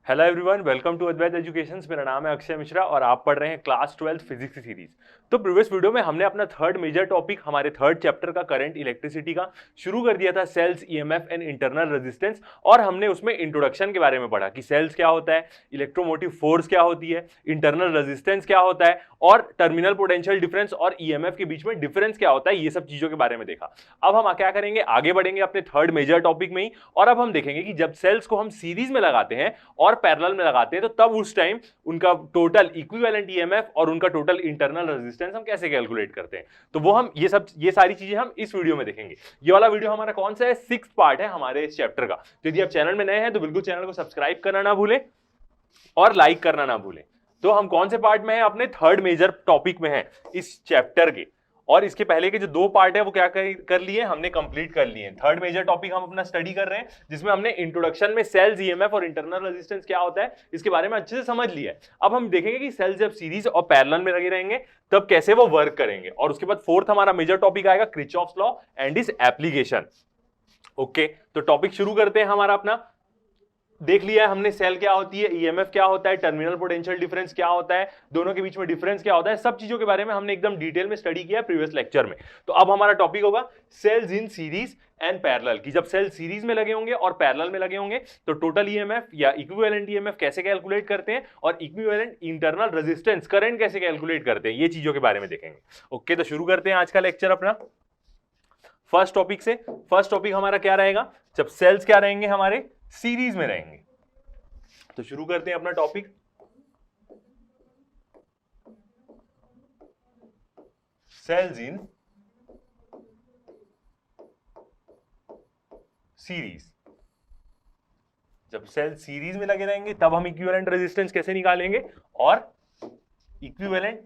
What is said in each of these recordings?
Hello everyone, welcome to Advait Education. मेरा नाम है अक्षय मिश्रा और आप पढ़ रहे हैं क्लास 12 फिजिक्स की सीरीज। तो प्रीवियस वीडियो में हमने अपना थर्ड मेजर टॉपिक, हमारे थर्ड चैप्टर का करंट इलेक्ट्रिसिटी का शुरू कर दिया था, cells, EMF and internal resistance. और हमने उसमें इंट्रोडक्शन के बारे में पढ़ा कि सेल्स क्या होता है, इलेक्ट्रोमोटिव फोर्स क्या होती है, इंटरनल रेजिस्टेंस क्या होता है और टर्मिनल पोटेंशियल डिफरेंस और ईएमएफ के बीच में डिफरेंस क्या होता है। ये सब चीजों के बारे में देखा। अब हम क्या करेंगे, आगे बढ़ेंगे अपने थर्ड मेजर टॉपिक में ही। और अब हम देखेंगे कि जब सेल्स को हम सीरीज में लगाते हैं और पैरेलल में लगाते हैं तो तब उस टाइम उनका टोटल इक्विवेलेंट ईएमएफ और उनका टोटल इंटरनल रेजिस्टेंस हम कैसे कैलकुलेट करते हैं। तो वो हम ये सारी चीजें हम इस वीडियो में देखेंगे। ये वाला वीडियो हमारा कौन सा है, 6th पार्ट है हमारे इस चैप्टर का। तो यदि आप चैनल में नए हैं तो बिल्कुल चैनल को सब्सक्राइब करना ना भूलें और लाइक करना ना भूलें। तो हम कौन से पार्ट में हैं, अपने थर्ड मेजर टॉपिक में हैं इस चैप्टर के। और इसके पहले के जो दो पार्ट है वो क्या कर लिए, हमने कंप्लीट कर लिए। थर्ड मेजर टॉपिक हम अपना स्टडी कर रहे हैं जिसमें हमने इंट्रोडक्शन में सेल्स, ईएमएफ और इंटरनल रेजिस्टेंस क्या होता है इसके बारे में अच्छे से समझ लिया है। अब हम देखेंगे कि सेल्स जब सीरीज और पैरेलल में लगे रहेंगे तब कैसे वो वर्क करेंगे। और उसके बाद फोर्थ हमारा मेजर टॉपिक आएगा Kirchhoff's law and its application. Okay, तो टॉपिक शुरू करते हैं हमारा अपना। देख लिया है हमने सेल क्या होती है, ईएमएफ क्या होता है, टर्मिनल पोटेंशियल डिफरेंस क्या होता है, दोनों के बीच में डिफरेंस क्या होता है, सब चीजों के बारे में हमने एकदम डिटेल में स्टडी किया प्रीवियस लेक्चर में। तो अब हमारा टॉपिक होगा cells in series and parallel, कि जब सेल सीरीज में लगे होंगे और पैरेलल में लगे होंगे तो टोटल ईएमएफ या इक्विवेलेंट ईएमएफ कैसे कैलकुलेट करते हैं और इक्विवेलेंट इंटरनल रेजिस्टेंस करंट कैसे कैलकुलेट करते हैं, ये चीजों के बारे में देखेंगे। ओके, तो शुरू करते हैं आज का लेक्चर अपना फर्स्ट टॉपिक से। फर्स्ट टॉपिक हमारा क्या रहेगा, जब सेल्स क्या रहेंगे हमारे सीरीज में रहेंगे। तो शुरू करते हैं अपना टॉपिक। Cells in series. जब सेल सीरीज में लगे रहेंगे तब हम इक्विवेलेंट रेजिस्टेंस कैसे निकालेंगे और इक्विवेलेंट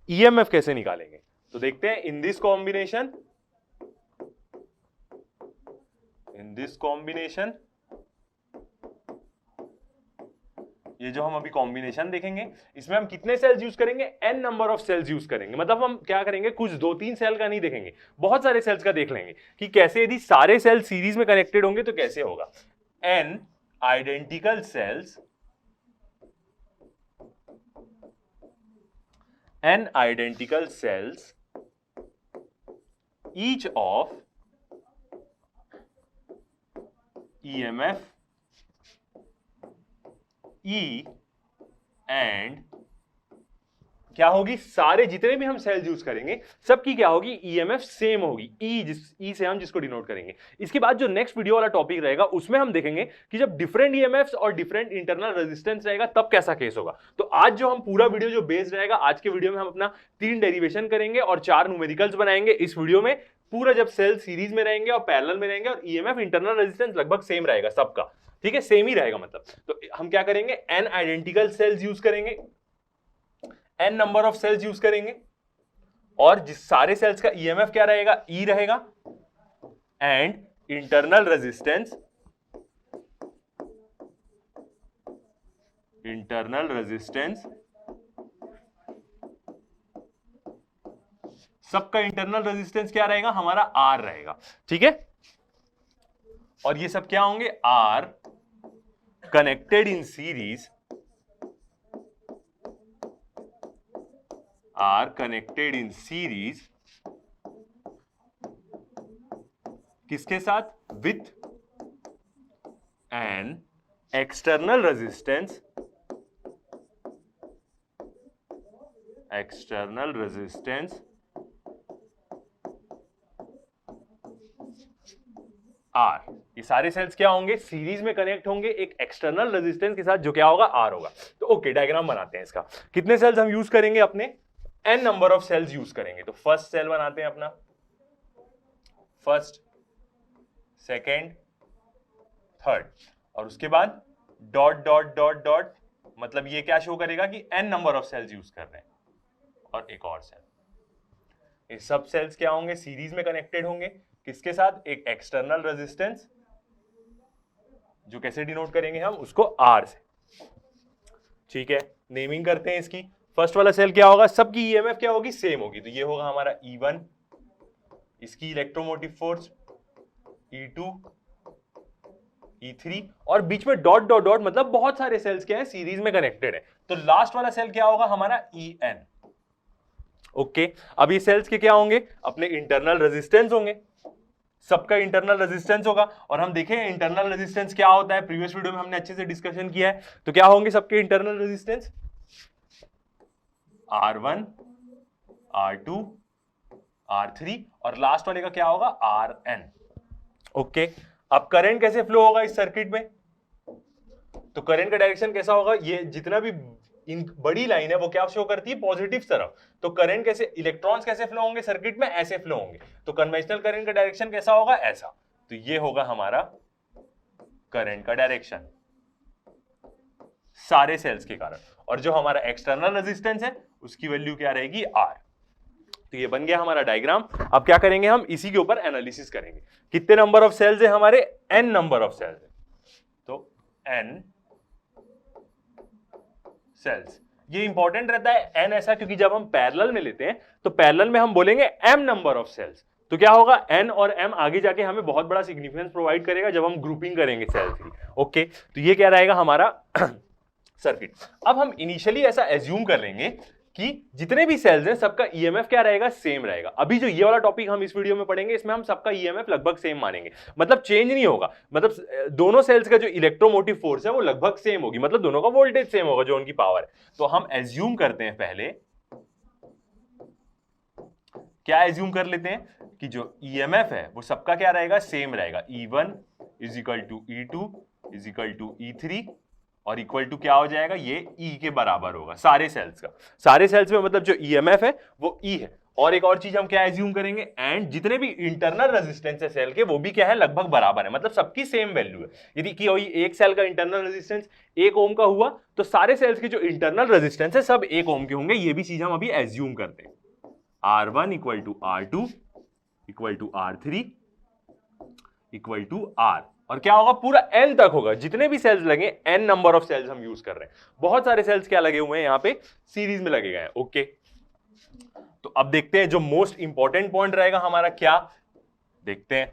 ईएमएफ कैसे निकालेंगे। तो देखते हैं इन दिस कॉम्बिनेशन, ये जो हम अभी कॉम्बिनेशन देखेंगे इसमें हम कितने सेल्स यूज करेंगे, n number of cells use करेंगे। मतलब हम क्या करेंगे, कुछ 2-3 सेल का नहीं देखेंगे, बहुत सारे सेल्स का देख लेंगे कि कैसे यदि सारे सेल सीरीज में कनेक्टेड होंगे तो कैसे होगा। n identical sales each of EMF E and क्या होगी, सारे जितने भी हम सेल्स यूज करेंगे सबकी क्या होगी, ईएमएफ सेम होगी, ई से हम जिसको डिनोट करेंगे। इसके बाद जो नेक्स्ट वीडियो वाला टॉपिक रहेगा उसमें हम देखेंगे कि जब डिफरेंट ईएमएफ्स और डिफरेंट इंटरनल रेजिस्टेंस रहेगा तब कैसा केस होगा। तो आज जो हम पूरा वीडियो जो बेस्ड रहेगा, आज के वीडियो में हम अपना 3 डेरिवेशन करेंगे और 4 न्यूमेरिकल्स बनाएंगे इस वीडियो में। पूरा जब सेल सीरीज में रहेंगे और पैरेलल में रहेंगे और ईएमएफ इंटरनल रेजिस्टेंस लगभग सेम रहेगा सबका, ठीक है, सेम ही रहेगा मतलब। तो हम क्या करेंगे, एन आइडेंटिकल सेल्स यूज करेंगे, n number of cells use करेंगे और जिस सारे सेल्स का ईएमएफ क्या रहेगा, E रहेगा एंड इंटरनल रेजिस्टेंस सबका इंटरनल रेजिस्टेंस क्या रहेगा हमारा, R रहेगा, ठीक है। और ये सब क्या होंगे, R connected in series, are connected in series किसके साथ, with an external resistance R। ये सारे सेल्स क्या होंगे, सीरीज में कनेक्ट होंगे एक एक्सटर्नल रेजिस्टेंस के साथ जो क्या होगा, R होगा। तो ओके, डायग्राम बनाते हैं इसका। कितने सेल्स हम यूज करेंगे, अपने n number of cells use करेंगे। तो फर्स्ट सेल बनाते हैं अपना, फर्स्ट, सेकेंड, थर्ड, और उसके बाद डॉट डॉट डॉट डॉट, मतलब ये क्या शो करेगा कि n number of cells use कर रहे हैं, और एक और सेल। ये सब सेल्स क्या होंगे, सीरीज में कनेक्टेड होंगे किसके साथ, एक एक्सटर्नल रेजिस्टेंस, जो कैसे डिनोट करेंगे हम उसको, R से, ठीक है। नेमिंग करते हैं इसकी। फर्स्ट वाला सेल क्या होगा, सबकी ईएमएफ क्या होगी, सेम होगी, तो ये होगा हमारा E1, इसकी इलेक्ट्रोमोटिव फोर्स E2 E3 और बीच में डॉट डॉट डॉट मतलब बहुत सारे सेल्स क्या है सीरीज में कनेक्टेड है, तो लास्ट वाला सेल क्या होगा हमारा En। ओके, अब ये सेल्स के क्या होंगे, अपने इंटरनल रेजिस्टेंस होंगे, सबका इंटरनल रेजिस्टेंस होगा। और हम देखें इंटरनल रेजिस्टेंस क्या होता है, प्रीवियस वीडियो में हमने अच्छे से डिस्कशन किया है। तो क्या होंगे सबके internal resistance, R1 R2 R3 और लास्ट वाले का क्या होगा Rn। ओके, अब करंट कैसे फ्लो होगा इस सर्किट में, तो करंट का डायरेक्शन कैसा होगा, ये जितना भी इन बड़ी लाइन है वो क्या शो करती है पॉजिटिव तरफ, तो करंट कैसे, इलेक्ट्रॉन्स कैसे फ्लो होंगे सर्किट में, ऐसे फ्लो होंगे। तो कन्वेंशनल करंट का डायरेक्शन कैसा होगा, ऐसा। तो ये होगा हमारा करंट का डायरेक्शन सारे सेल्स के कारण। और जो हमारा एक्सटर्नल रेजिस्टेंस है उसकी वैल्यू क्या रहेगी, R। तो ये बन गया हमारा डायग्राम। अब क्या करेंगे हम, इसी के ऊपर एनालिसिस करेंगे। कितने नंबर ऑफ सेल्स है हमारे, n नंबर ऑफ सेल्स है, तो n सेल्स। ये इंपॉर्टेंट रहता है n ऐसा, क्योंकि जब हम पैरेलल में लेते हैं तो पैरेलल में हम बोलेंगे m नंबर ऑफ सेल्स, तो क्या होगा n और m आगे जाके हमें बहुत बड़ा सिग्निफिकेंस प्रोवाइड करेगा जब हम ग्रुपिंग करेंगे सेल्स की। ओके, तो ये क्या रहेगा हमारा सर्किट। अब हम इनिशियली ऐसा एज्यूम कर लेंगे कि जितने भी सेल्स हैं सबका ईएमएफ क्या रहेगा, सेम रहेगा। अभी जो ये वाला टॉपिक हम इस वीडियो में पढ़ेंगे इसमें हम सबका ईएमएफ लगभग सेम मानेंगे, मतलब चेंज नहीं होगा, मतलब दोनों सेल्स का जो इलेक्ट्रोमोटिव फोर्स है वो लगभग सेम होगी, मतलब दोनों का वोल्टेज सेम होगा जो उनकी पावर है। तो हम एज्यूम करते हैं, पहले क्या एज्यूम कर लेते हैं कि जो ईएमएफ है वो सबका क्या रहेगा, सेम रहेगा। E1 is equal to E2 is equal to E3 और इक्वल टू क्या हो जाएगा, ये E के बराबर होगा सारे सेल्स का। सारे सेल्स में मतलब जो ईएमएफ है वो E है। और एक और चीज हम क्या एज्यूम करेंगे, एंड जितने भी इंटरनल रेजिस्टेंस है सेल के वो भी क्या है, लगभग बराबर है, मतलब सबकी सेम वैल्यू है। यदि कि एक सेल का इंटरनल रेजिस्टेंस 1 ओम का हुआ तो सारे सेल्स के जो इंटरनल रेजिस्टेंस है सब 1 ओम के होंगे। ये भी चीज हम अभी एज्यूम करते हैं। R1 equal to R2 equal to R3 equal to R, और क्या होगा, पूरा N तक होगा, जितने भी सेल्स लगे, N नंबर ऑफ सेल्स हम यूज कर रहे हैं। बहुत सारे सेल्स क्या लगे हुए हैं यहाँ पे, सीरीज में लगे गए हैं। ओके, तो अब देखते हैं जो मोस्ट इंपॉर्टेंट पॉइंट रहेगा हमारा, क्या देखते हैं।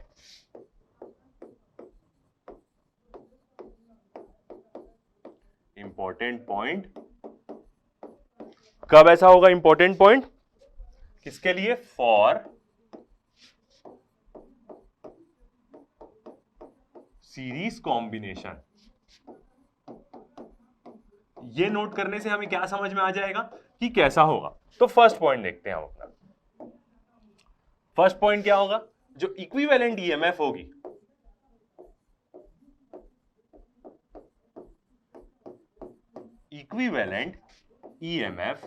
इंपॉर्टेंट पॉइंट कब ऐसा होगा, इंपॉर्टेंट पॉइंट किसके लिए, फॉर सीरीज कॉम्बिनेशन। ये नोट करने से हमें क्या समझ में आ जाएगा कि कैसा होगा। तो फर्स्ट पॉइंट देखते हैं हम अपना। फर्स्ट पॉइंट क्या होगा, जो इक्विवेलेंट ईएमएफ होगी, इक्विवेलेंट ईएमएफ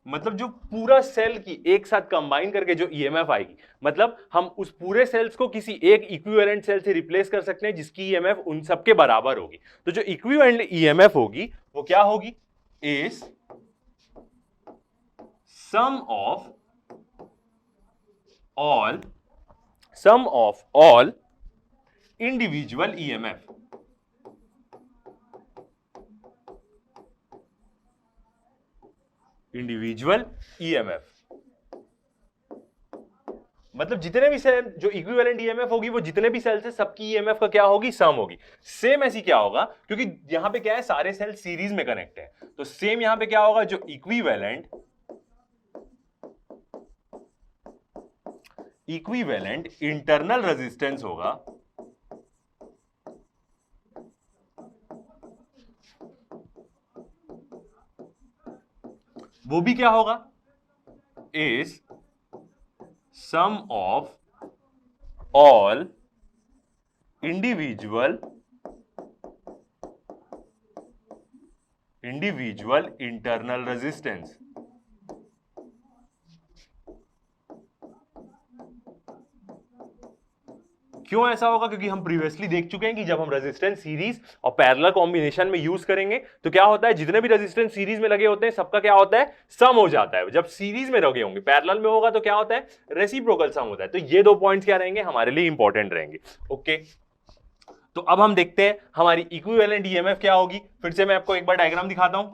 मतलब जो पूरा सेल की एक साथ कंबाइन करके जो ईएमएफ आएगी, मतलब हम उस पूरे सेल्स को किसी एक इक्विवेलेंट सेल से रिप्लेस कर सकते हैं जिसकी ईएमएफ उन सबके बराबर होगी। तो जो इक्विवेलेंट ईएमएफ होगी वो क्या होगी, is sum of all individual EMF. Individual EMF मतलब जितने भी सेल जो इक्विवेलेंट ईएमएफ होगी वो जितने भी सेल्स है सबकी ईएमएफ का क्या होगी, सम होगी। सेम ऐसी क्या होगा, क्योंकि यहां पे क्या है, सारे सेल सीरीज में कनेक्ट है, तो सेम यहां पे क्या होगा, जो इक्विवेलेंट इंटरनल रेजिस्टेंस होगा, वो भी क्या होगा, is sum of all individual internal resistance. क्यों ऐसा होगा, क्योंकि हम प्रीवियसली देख चुके हैं कि जब हम रेजिस्टेंस सीरीज और पैरेलल कॉम्बिनेशन में यूज करेंगे तो क्या होता है, जितने भी रेजिस्टेंस सीरीज में लगे होते हैं सबका क्या होता है, सम हो जाता है। जब सीरीज में लगे होंगे, पैरेलल में होगा तो क्या होता है, रेसिप्रोकल सम होता है। तो ये 2 पॉइंट्स क्या रहेंगे, हमारे लिए इंपॉर्टेंट रहेंगे। ओके, तो अब हम देखते हैं हमारी इक्विवेलेंट ईएमएफ क्या होगी। फिर से मैं आपको एक बार डायग्राम दिखाता हूं।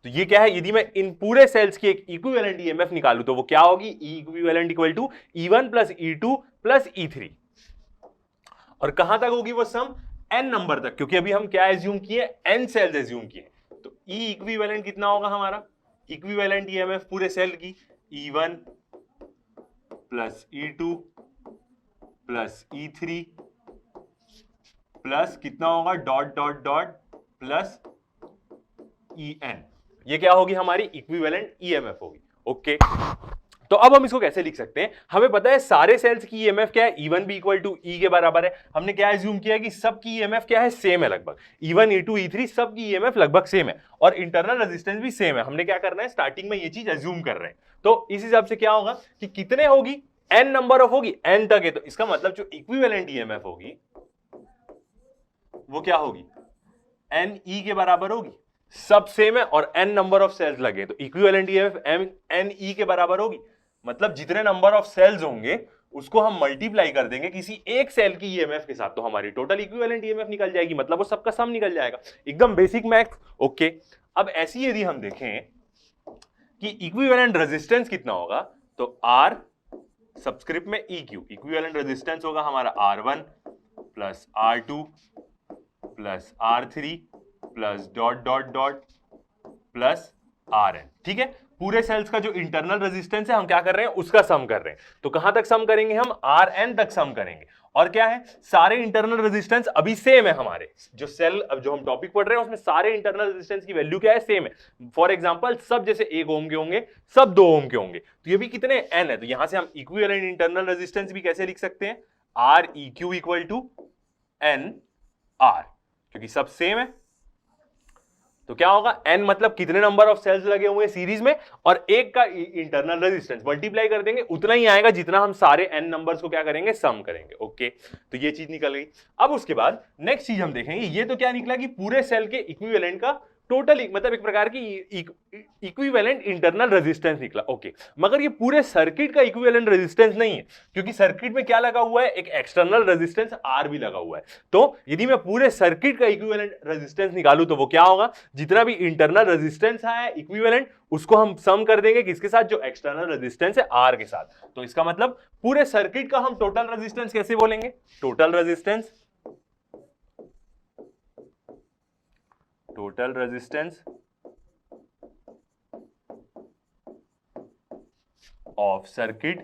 तो ये क्या है, यदि मैं इन पूरे सेल्स की एक इक्विवेलेंट ईएमएफ निकालूं तो वो क्या होगी, E equivalent equal to E1 plus E2 plus E3। और कहां तक होगी वो सम, n नंबर तक, क्योंकि अभी हम क्या एज्यूम किए, n सेल्स एज्यूम किए। तो E इक्विवेलेंट कितना होगा हमारा, इक्विवेलेंट ईएमएफ पूरे सेल की E1 plus E2 plus E3 plus कितना होगा dot dot dot plus En। ये क्या होगी हमारी इक्विवेलेंट ईएमएफ होगी। ओके, तो अब हम इसको कैसे लिख सकते हैं, हमें पता है सारे सेल्स की ईएमएफ क्या है, E1 भी इक्वल टू E के बराबर है। हमने क्या एज्यूम किया है कि सबकी ईएमएफ क्या है, सेम है लगभग, E1 E2 E3 सबकी ईएमएफ लगभग सेम है और इंटरनल रेजिस्टेंस भी सेम है। हमने क्या करना है, स्टार्टिंग में ये चीज एज्यूम कर रहे हैं। तो इस हिसाब से क्या होगा कि कितने होगी, n नंबर ऑफ होगी, n तक है, तो इसका मतलब जो इक्विवेलेंट ईएमएफ होगी वो क्या होगी, NE के बराबर होगी। सब सेम है और n नंबर ऑफ सेल्स लगे, तो इक्विवेलेंट ईएमएफ NE के बराबर होगी। मतलब जितने नंबर ऑफ सेल्स होंगे उसको हम मल्टीप्लाई कर देंगे किसी एक सेल की ईएमएफ के साथ, तो हमारी टोटल इक्विवेलेंट ईएमएफ निकल जाएगी, मतलब वो सबका सम निकल जाएगा। एकदम बेसिक मैथ्स। ओके, अब ऐसी यदि हम देखें कि इक्विवेलेंट रेजिस्टेंस कितना होगा, तो R सबस्क्रिप्ट में EQ, इक्विवेलेंट रेजिस्टेंस होगा हमारा R1 plus R2 plus R3 plus dot dot dot plus Rn। ठीक है, पूरे सेल्स का जो इंटरनल रेजिस्टेंस है हम क्या कर रहे हैं, उसका सम कर रहे हैं। तो कहां तक सम करेंगे, हम Rn तक सम करेंगे। और क्या है, सारे इंटरनल रेजिस्टेंस अभी सेम है हमारे, जो सेल अब जो हम टॉपिक पढ़ रहे हैं उसमें सारे इंटरनल रेजिस्टेंस की वैल्यू क्या है, सेम है। फॉर एग्जांपल सब जैसे 1 ओम के होंगे, सब 2 ओम के होंगे, तो ये भी कितने n है, तो यहां से हम इक्विवेलेंट इंटरनल रेजिस्टेंस भी कैसे लिख सकते हैं, Req equal to n R, क्योंकि सब सेम है। तो क्या होगा, n मतलब कितने नंबर ऑफ सेल्स लगे हुए हैं सीरीज में, और एक का इंटरनल रेजिस्टेंस मल्टीप्लाई कर देंगे, उतना ही आएगा जितना हम सारे n नंबर्स को क्या करेंगे, सम करेंगे। ओके, तो ये चीज निकल गई। अब उसके बाद नेक्स्ट चीज हम देखेंगे, ये तो क्या निकला कि पूरे सेल के इक्विवेलेंट का टोटल, मतलब एक प्रकार की इक्विवेलेंट इंटरनल रेजिस्टेंस निकला। ओके, मगर ये पूरे सर्किट का इक्विवेलेंट रेजिस्टेंस नहीं है, क्योंकि सर्किट में क्या लगा हुआ है, एक एक्सटर्नल रेजिस्टेंस R भी लगा हुआ है। तो यदि मैं पूरे सर्किट का इक्विवेलेंट रेजिस्टेंस निकालूं तो वो क्या होगा, जितना भी इंटरनल रेजिस्टेंस है इक्विवेलेंट, उसको हम सम कर देंगे किसके साथ, जो एक्सटर्नल रेजिस्टेंस है R के साथ। तो इसका मतलब पूरे सर्किट का हम टोटल रेजिस्टेंस कैसे बोलेंगे, total resistance of circuit.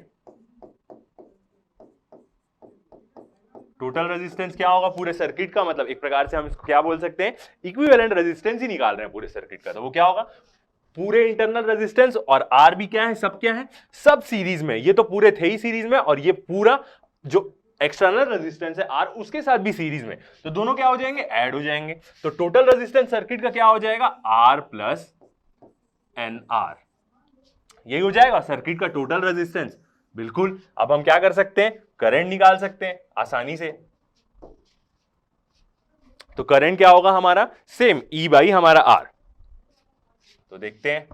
Total resistance क्या होगा पूरे सर्किट का, मतलब एक प्रकार से हम इसको क्या बोल सकते हैं, इक्विवेलेंट रेजिस्टेंस ही निकाल रहे हैं पूरे सर्किट का। तो वो क्या होगा, पूरे इंटरनल रेजिस्टेंस और R भी क्या है, सब क्या है, सब सीरीज में, ये तो पूरे थे ही सीरीज में, और ये पूरा जो एक्सटर्नल रेजिस्टेंस है R उसके साथ भी सीरीज में, तो दोनों क्या हो जाएंगे, ऐड हो जाएंगे। तो टोटल रेजिस्टेंस सर्किट का क्या हो जाएगा, R प्लस NR, यही हो जाएगा सर्किट का टोटल रेजिस्टेंस। बिल्कुल, अब हम क्या कर सकते हैं, करंट निकाल सकते हैं आसानी से। तो करंट क्या होगा हमारा, सेम E बाई हमारा R। तो देखते हैं,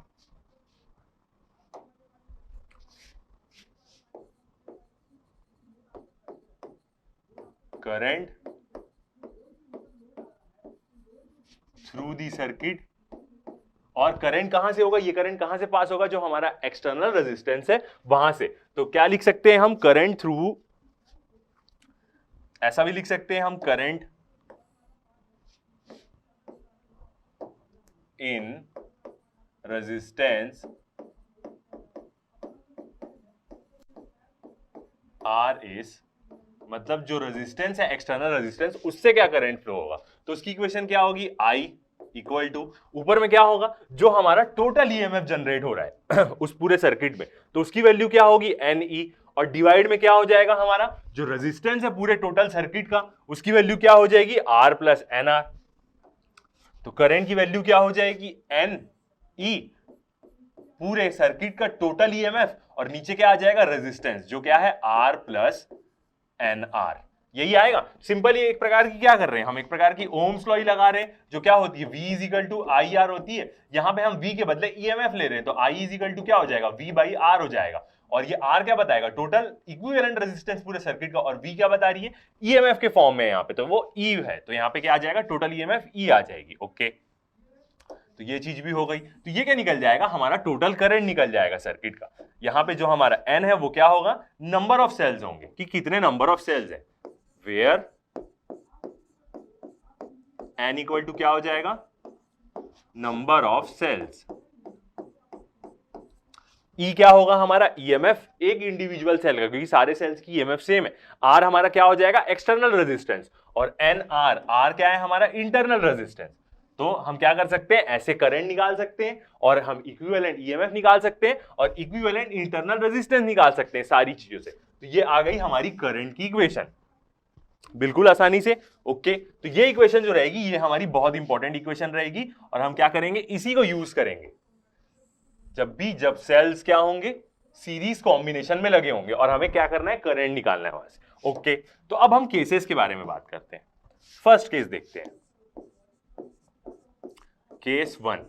करंट थ्रू दी सर्किट, और करंट कहां से होगा, ये करंट कहां से पास होगा, जो हमारा एक्सटर्नल रेजिस्टेंस है वहां से। तो क्या लिख सकते हैं हम, करंट थ्रू, ऐसा भी लिख सकते हैं हम, current in resistance R is, मतलब जो रेजिस्टेंस है एक्सटर्नल रेजिस्टेंस, उससे क्या करंट फ्लो होगा, तो उसकी इक्वेशन क्या होगी, I इक्वल टू, ऊपर में क्या होगा, जो हमारा टोटल ईएमएफ जनरेट हो रहा है उस पूरे सर्किट में, तो उसकी वैल्यू क्या होगी, NE, और डिवाइड में क्या हो जाएगा हमारा, जो रेजिस्टेंस है पूरे टोटल सर्किट का, उसकी वैल्यू क्या हो जाएगी, R प्लस NR। तो करंट की वैल्यू क्या हो जाएगी, NE, पूरे सर्किट का टोटल ईएमएफ, और नीचे क्या आ जाएगा, रेजिस्टेंस, जो क्या है R प्लस NR, यही आएगा। सिंपली एक प्रकार की क्या कर रहे हैं हम, एक प्रकार की ओम्स लॉ ही लगा रहे हैं, जो क्या होती है, V is equal to IR होती है, यहां पे हम V के बदले EMF ले रहे हैं, तो I इज इक्वल टू क्या हो जाएगा, V बाई R हो जाएगा, और ये R क्या बताएगा, टोटल इक्विवेलेंट रेजिस्टेंस पूरे सर्किट का, और V क्या बता रही है, EMF के फॉर्म में यहाँ पे, तो वो E है, तो यहाँ पे क्या आ जाएगा, टोटल EMF E आ जाएगी। ओके, तो ये चीज भी हो गई। तो ये क्या निकल जाएगा, हमारा टोटल करंट निकल जाएगा सर्किट का। यहाँ पे जो हमारा N है वो क्या होगा, नंबर ऑफ सेल्स होंगे, कि कितने नंबर ऑफ सेल्स है, वेयर n इक्वल टू क्या हो जाएगा, नंबर ऑफ सेल्स। E क्या होगा हमारा, EMF एक इंडिविजुअल सेल का, क्योंकि सारे सेल्स की EMF सेम है। R हमारा क्या हो जाएगा, एक्सटर्नल रेजिस्टेंस, और NR, R क्या है हमारा, इंटरनल रेजिस्टेंस। तो हम क्या कर सकते हैं, ऐसे करंट निकाल सकते हैं, और हम इक्विवेलेंट EMF निकाल सकते हैं, और इक्विवेलेंट इंटरनल रेजिस्टेंस निकाल सकते हैं सारी चीजों से। तो ये आ गई हमारी करंट की इक्वेशन, बिल्कुल आसानी से। ओके, तो ये इक्वेशन जो रहेगी ये हमारी बहुत इंपॉर्टेंट इक्वेशन रहेगी, और हम क्या करेंगे, इसी को यूज करेंगे जब सेल्स क्या होंगे, सीरीज कॉम्बिनेशन में लगे होंगे, और हमें क्या करना है, करंट निकालना है वहां से। ओके, तो अब हम केसेस के बारे में बात करते हैं। फर्स्ट केस देखते हैं, केस 1।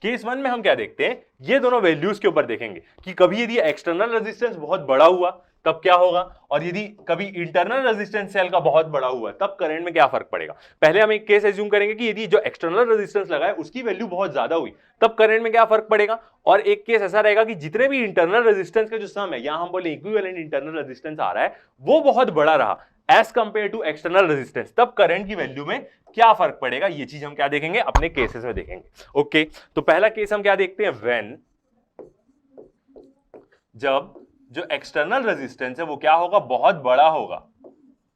केस 1 में हम क्या देखते हैं, ये दोनों वैल्यूज के ऊपर देखेंगे कि कभी यदि एक्सटर्नल रेजिस्टेंस बहुत बड़ा हुआ तब क्या होगा, और यदि कभी इंटरनल रेजिस्टेंस सेल का बहुत बड़ा हुआ तब करंट में क्या फर्क पड़ेगा। पहले हम एक केस एज्यूम करेंगे कि यदि जो एक्सटर्नल रेजिस्टेंस लगा है उसकी वैल्यू बहुत ज्यादा हुई तब करंट में क्या फर्क पड़ेगा, और एक केस ऐसा रहेगा कि जितने भी इंटरनल रेजिस्टेंस का जो सम है, यहां हम बोले इक्विवेलेंट इंटरनल रेजिस्टेंस आ रहा है, वो बहुत बड़ा रहा as compare to external resistance, तब करंट की वैल्यू में क्या फर्क पड़ेगा। ये चीज हम क्या देखेंगे, अपने केसेस में देखेंगे। ओके, तो पहला केस हम क्या देखते हैं, व्हेन, जब जो एक्सटर्नल रेजिस्टेंस है वो क्या होगा, बहुत बड़ा होगा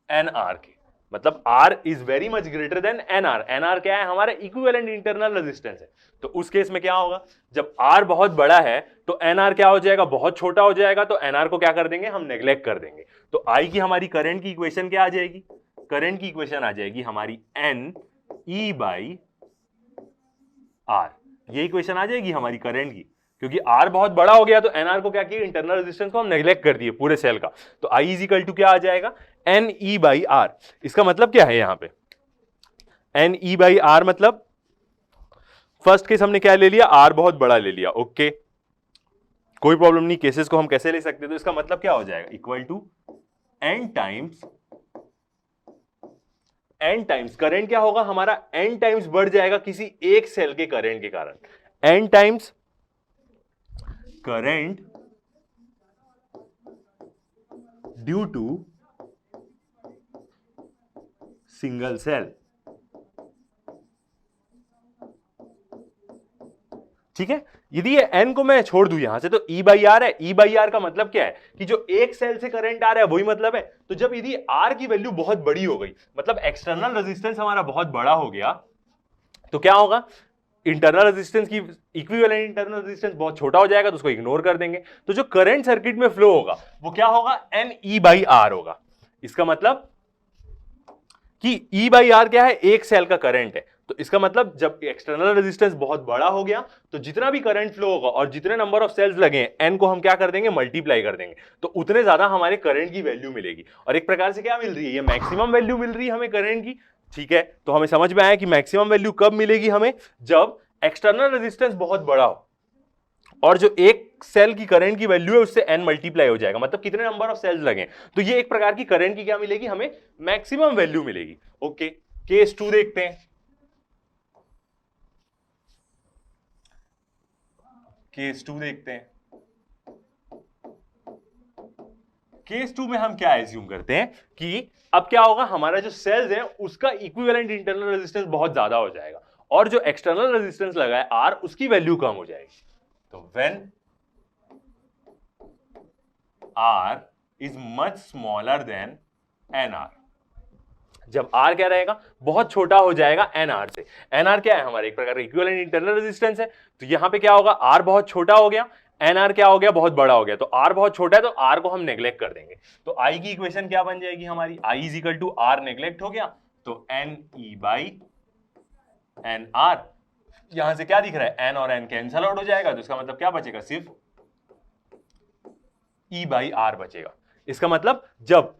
NR के, मतलब R is very much greater than NR। NR क्या है, हमारा इक्विवेलेंट इंटरनल रेजिस्टेंस है। तो उस केस में क्या होगा, जब R बहुत बड़ा है तो NR क्या हो जाएगा, बहुत छोटा हो जाएगा, तो NR को क्या कर देंगे, हम नेग्लेक्ट कर देंगे। तो I की हमारी करंट की इक्वेशन क्या आ जाएगी, करंट की इक्वेशन आ जाएगी हमारी NE/R। ये इक्वेशन आ जाएगी हमारी करंट की, क्योंकि R बहुत बड़ा हो गया तो NR को क्या किया, इंटरनल रेजिस्टेंस को हम नेग्लेक्ट कर दिए पूरे सेल का। तो I इज इक्वल टू क्या आ जाएगा, NE/R। इसका मतलब क्या है, यहां पे NE/R मतलब फर्स्ट केस हमने क्या ले लिया, R बहुत बड़ा ले लिया। ओके, कोई प्रॉब्लम नहीं, केसेस को हम कैसे ले सकते हैं। तो इसका मतलब क्या हो जाएगा, equal to n times current क्या होगा हमारा, n टाइम्स बढ़ जाएगा किसी एक सेल के करंट के कारण, n times current due to single cell. ठीक है, यदि ये n को मैं छोड़ दूं यहां से तो E/R है। E/R का मतलब क्या है कि जो एक सेल से करंट आ रहा है वही मतलब है। तो जब यदि R की वैल्यू बहुत बड़ी हो गई, मतलब एक्सटर्नल रेजिस्टेंस हमारा बहुत बड़ा हो गया, तो क्या होगा, इंटरनल रेजिस्टेंस की इक्विवेलेंट इंटरनल रेजिस्टेंस बहुत छोटा हो जाएगा, तो उसको इग्नोर कर देंगे। तो जो करंट सर्किट में फ्लो होगा वो क्या होगा, NE/R होगा। इसका मतलब कि E/R क्या है, एक सेल का करंट है। तो इसका मतलब जब एक्सटर्नल रेजिस्टेंस बहुत बड़ा हो गया तो जितना भी करंट फ्लो होगा और जितने नंबर ऑफ सेल्स लगे हैं, n को हम क्या कर देंगे, मल्टीप्लाई कर देंगे, तो उतने ज्यादा हमारे करंट की वैल्यू मिलेगी। और एक प्रकार से क्या मिल रही है, ये मैक्सिमम वैल्यू मिल रही है हमें करंट की। ठीक है, तो हमें समझ में आया कि मैक्सिमम वैल्यू कब मिलेगी हमें, जब एक्सटर्नल रेजिस्टेंस बहुत बड़ा हो और जो एक सेल की करंट की वैल्यू है उससे n मल्टीप्लाई हो जाएगा, मतलब कितने नंबर ऑफ सेल्स लगे। तो ये एक प्रकार की करंट की क्या मिलेगी, हमें मैक्सिमम वैल्यू मिलेगी। ओके, केस 2 देखते हैं। केस 2 देखते हैं। केस 2 में हम क्या एज्यूम करते हैं कि अब क्या होगा, हमारा जो सेल्स है उसका इक्विवेलेंट इंटरनल रेजिस्टेंस बहुत ज्यादा हो जाएगा, और जो एक्सटर्नल रेजिस्टेंस लगा है R, उसकी वैल्यू कम हो जाएगी। तो when R is much smaller than NR, जब R क्या रहेगा, बहुत छोटा हो जाएगा NR से। NR क्या है, हमारे एक प्रकार का इक्विवेलेंट इंटरनल रेजिस्टेंस है। तो यहां पे क्या होगा, R बहुत छोटा हो गया, NR क्या हो गया, बहुत बड़ा हो गया। तो R बहुत छोटा है तो R को हम नेग्लेक्ट कर देंगे। तो I की इक्वेशन क्या बन जाएगी हमारी, I is equal to R neglect हो गया तो NE/NR। यहां से क्या दिख रहा है, n और n कैंसल आउट हो जाएगा, तो इसका मतलब क्या बचेगा, सिर्फ E/R बचेगा। इसका मतलब जब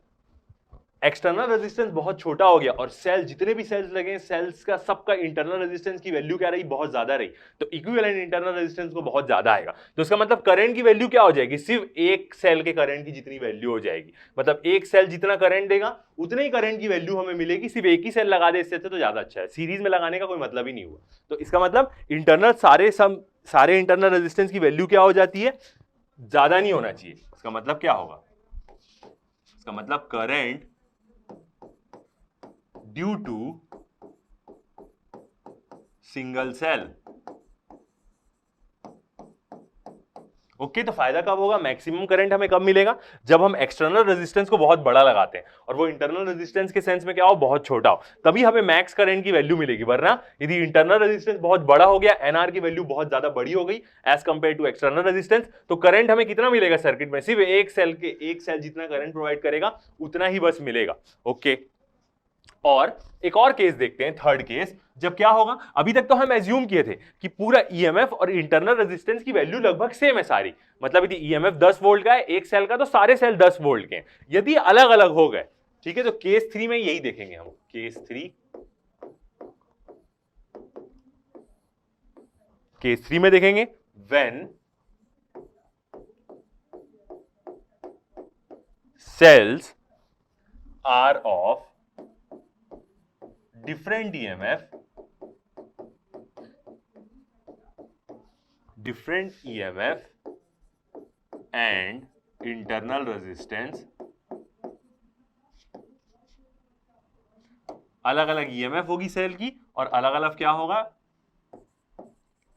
एक्सटर्नल रेजिस्टेंस बहुत छोटा हो गया और सेल, जितने भी सेल्स लगे सेल्स का सबका इंटरनल रेजिस्टेंस की वैल्यू क्या रही, बहुत ज्यादा रही, तो इक्विवेलेंट इंटरनल रेजिस्टेंस को बहुत ज्यादा आएगा। तो इसका मतलब करंट की वैल्यू क्या हो जाएगी, सिर्फ एक सेल के करंट की जितनी वैल्यू हो जाएगी। मतलब एक सेल जितना करंट देगा उतने ही करंट की वैल्यू हमें मिलेगी। सिर्फ एक ही सेल लगा दे इससे तो ज्यादा अच्छा है, सीरीज में लगाने का कोई मतलब ही नहीं हुआ। तो इसका मतलब इंटरनल सारे इंटरनल रेजिस्टेंस की वैल्यू क्या हो जाती है, ज्यादा नहीं होना चाहिए। इसका मतलब क्या होगा, इसका मतलब current due to single cell. Okay, तो फायदा कब होगा, मैक्सिमम करंट हमें कब मिलेगा, जब हम एक्सटर्नल रेजिस्टेंस को बहुत बड़ा लगाते हैं और वो इंटरनल रेजिस्टेंस के सेंस में क्या हो, बहुत छोटा हो, तभी हमें मैक्स करंट की वैल्यू मिलेगी। वरना यदि इंटरनल रेजिस्टेंस बहुत बड़ा हो गया, एनआर की वैल्यू बहुत ज्यादा बड़ी हो गई as compare to external resistance, तो करंट हमें कितना मिलेगा सर्किट में, सिर्फ एक सेल जितना करंट प्रोवाइड करेगा उतना ही बस मिलेगा। ओके, और एक और केस देखते हैं, थर्ड केस, जब क्या होगा, अभी तक तो हम एज्यूम किए थे कि पूरा ईएमएफ और इंटरनल रेजिस्टेंस की वैल्यू लगभग सेम है सारी, मतलब यदि ईएमएफ 10 वोल्ट का है एक सेल का, तो सारे सेल 10 वोल्ट के हैं। यदि अलग अलग हो गए, ठीक है, तो केस 3 में यही देखेंगे हम। केस 3 में देखेंगे, when cells are of different EMF and internal resistance, अलग अलग EMF होगी सेल की और अलग अलग क्या होगा,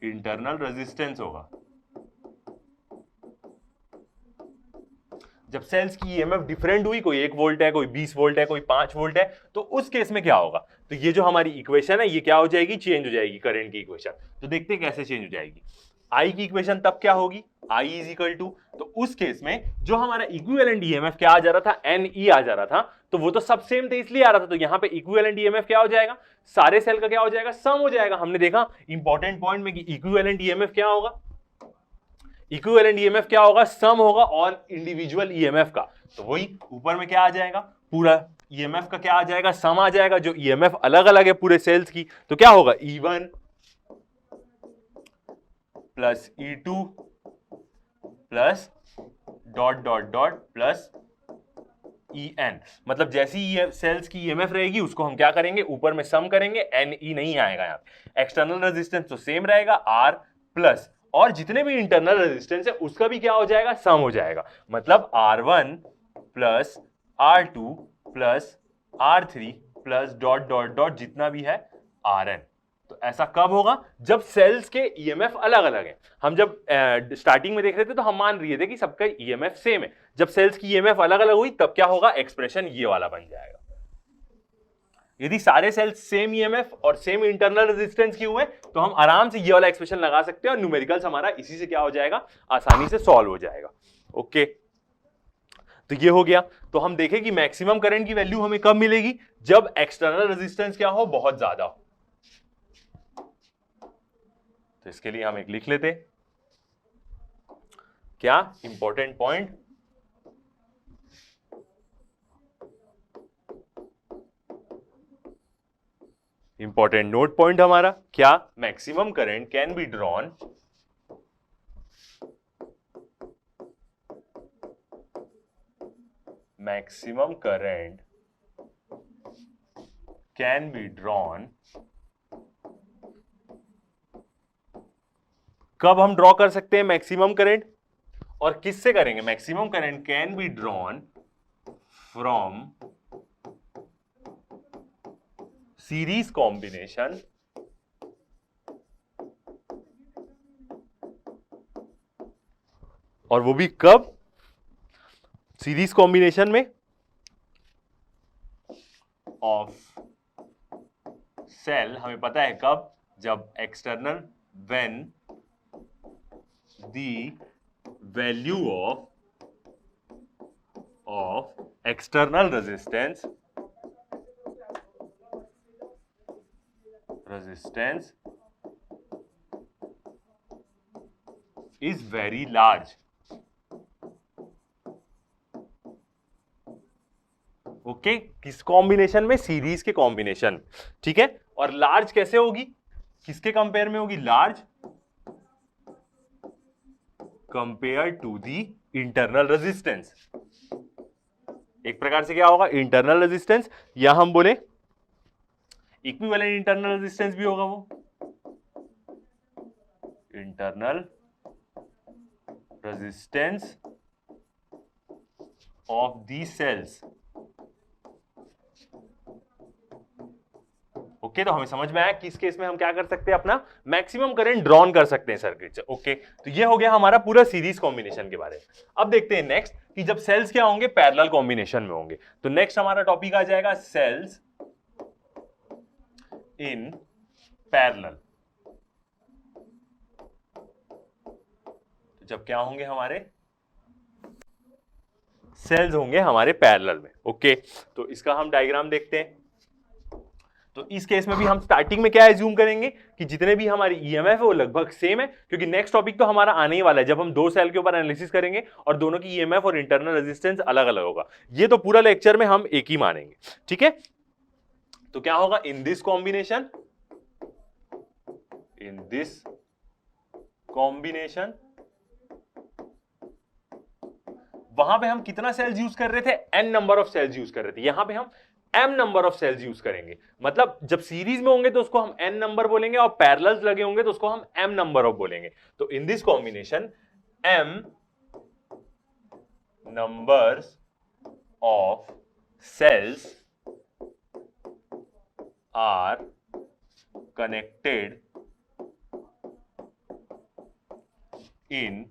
इंटरनल रेजिस्टेंस होगा। जब सेल्स की ईएमएफ डिफरेंट हुई, कोई 1 वोल्ट है, कोई 20 वोल्ट है, कोई 5 वोल्ट है, तो उस केस में क्या होगा, तो ये जो हमारी इक्वेशन है ये क्या हो जाएगी, चेंज हो जाएगी करंट की इक्वेशन। तो देखते हैं कैसे चेंज हो जाएगी। आई की इक्वेशन तब क्या होगी, आई इज इक्वल टू, तो उस केस में जो हमारा इक्विवेलेंट ईएमएफ क्या आ जा रहा था, एन ई आ जा रहा था, तो वो तो सब सेम थे इसलिए आ रहा था, तो यहां पे इक्विवेलेंट ईएमएफ क्या हो जाएगा, सारे सेल का क्या हो जाएगा, सम हो जाएगा। हमने देखा इंपॉर्टेंट पॉइंट में कि इक्विवेलेंट ईएमएफ क्या होगा, इक्विवेलेंट ईएमएफ क्या होगा, सम होगा और इंडिविजुअल ईएमएफ का, तो वही ऊपर में क्या आ जाएगा, पूरा ईएमएफ का क्या आ जाएगा, सम आ जाएगा। जो ईएमएफ अलग अलग है पूरे सेल्स की, तो क्या होगा, E1 plus E2 plus dot dot dot plus En, मतलब जैसी सेल्स की ईएमएफ रहेगी उसको हम क्या करेंगे, ऊपर में सम करेंगे, Ne नहीं आएगा यहाँ पे। एक्सटर्नल रेजिस्टेंस तो सेम रहेगा R प्लस, और जितने भी इंटरनल रेजिस्टेंस है उसका भी क्या हो जाएगा, सम हो जाएगा, मतलब R1 plus R2 plus R3 plus dot dot dot जितना भी है Rn। तो ऐसा कब होगा, जब सेल्स के ईएमएफ अलग अलग हैं। हम जब स्टार्टिंग में देख रहे थे तो हम मान रहे थे कि सबका ईएमएफ सेम है, जब सेल्स की ईएमएफ अलग अलग हुई तब क्या होगा, एक्सप्रेशन ये वाला बन जाएगा। यदि सारे सेल्स सेम ईएमएफ और सेम इंटरनल रेजिस्टेंस की हुए तो हम आराम से ये वाला एक्सप्रेशन लगा सकते हैं और न्यूमेरिकल्स हमारा इसी से क्या हो जाएगा, आसानी से सॉल्व हो जाएगा। ओके, तो ये हो गया। तो हम देखें कि मैक्सिमम करंट की वैल्यू हमें कब मिलेगी, जब एक्सटर्नल रेजिस्टेंस क्या हो, बहुत ज्यादा हो। तो इसके लिए हम एक लिख लेते, क्या important point, important note point हमारा क्या, maximum current can be drawn maximum current can be drawn, कब हम ड्रॉ कर सकते हैं मैक्सिमम करंट और किससे करेंगे, maximum current can be drawn from series combination और वो भी कब, सीरीज कॉम्बिनेशन में ऑफ सेल, हमें पता है कब, जब external, when the value of external resistance is very large. Okay, किस कॉम्बिनेशन में, सीरीज के कॉम्बिनेशन, ठीक है। और लार्ज कैसे होगी, किसके कंपेयर में होगी, large compare to the internal resistance. एक प्रकार से क्या होगा, इंटरनल रेजिस्टेंस, या हम बोले इक्विवेलेंट इंटरनल रेजिस्टेंस भी होगा, वो internal resistance of the cells okay, तो हमें समझ में आया कि इस केस में हम क्या कर सकते हैं, अपना मैक्सिमम करंट ड्रॉन कर सकते हैं सर्किट से। ओके, तो ये हो गया हमारा पूरा सीरीज कॉम्बिनेशन के बारे में। अब देखते हैं नेक्स्ट कि जब सेल्स क्या होंगे, पैरेलल कॉम्बिनेशन में होंगे। तो नेक्स्ट हमारा टॉपिक आ जाएगा सेल्स इन पैरेलल। तो जब क्या होंगे, हमारे सेल्स होंगे हमारे पैरेलल में। ओके, तो इसका हम डायग्राम देखते हैं। तो इस केस में भी हम स्टार्टिंग में क्या एज्यूम करेंगे कि जितने भी हमारी ईएमएफ है वो लगभग सेम है, क्योंकि नेक्स्ट टॉपिक तो हमारा आने ही वाला है जब हम दो सेल के ऊपर एनालिसिस करेंगे और दोनों की ईएमएफ और इंटरनल रेजिस्टेंस अलग अलग होगा। ये तो पूरा लेक्चर में हम एक ही मानेंगे, ठीक है। तो क्या होगा, इन दिस कॉम्बिनेशन वहां पे हम कितना सेल्स यूज कर रहे थे, n number of cells use कर रहे थे। यहां पे हम m number of cells use करेंगे। मतलब जब सीरीज में होंगे तो उसको हम n नंबर बोलेंगे और पैरेलल्स लगे होंगे तो उसको हम m नंबर ऑफ बोलेंगे। तो in this combination m numbers of cells are connected in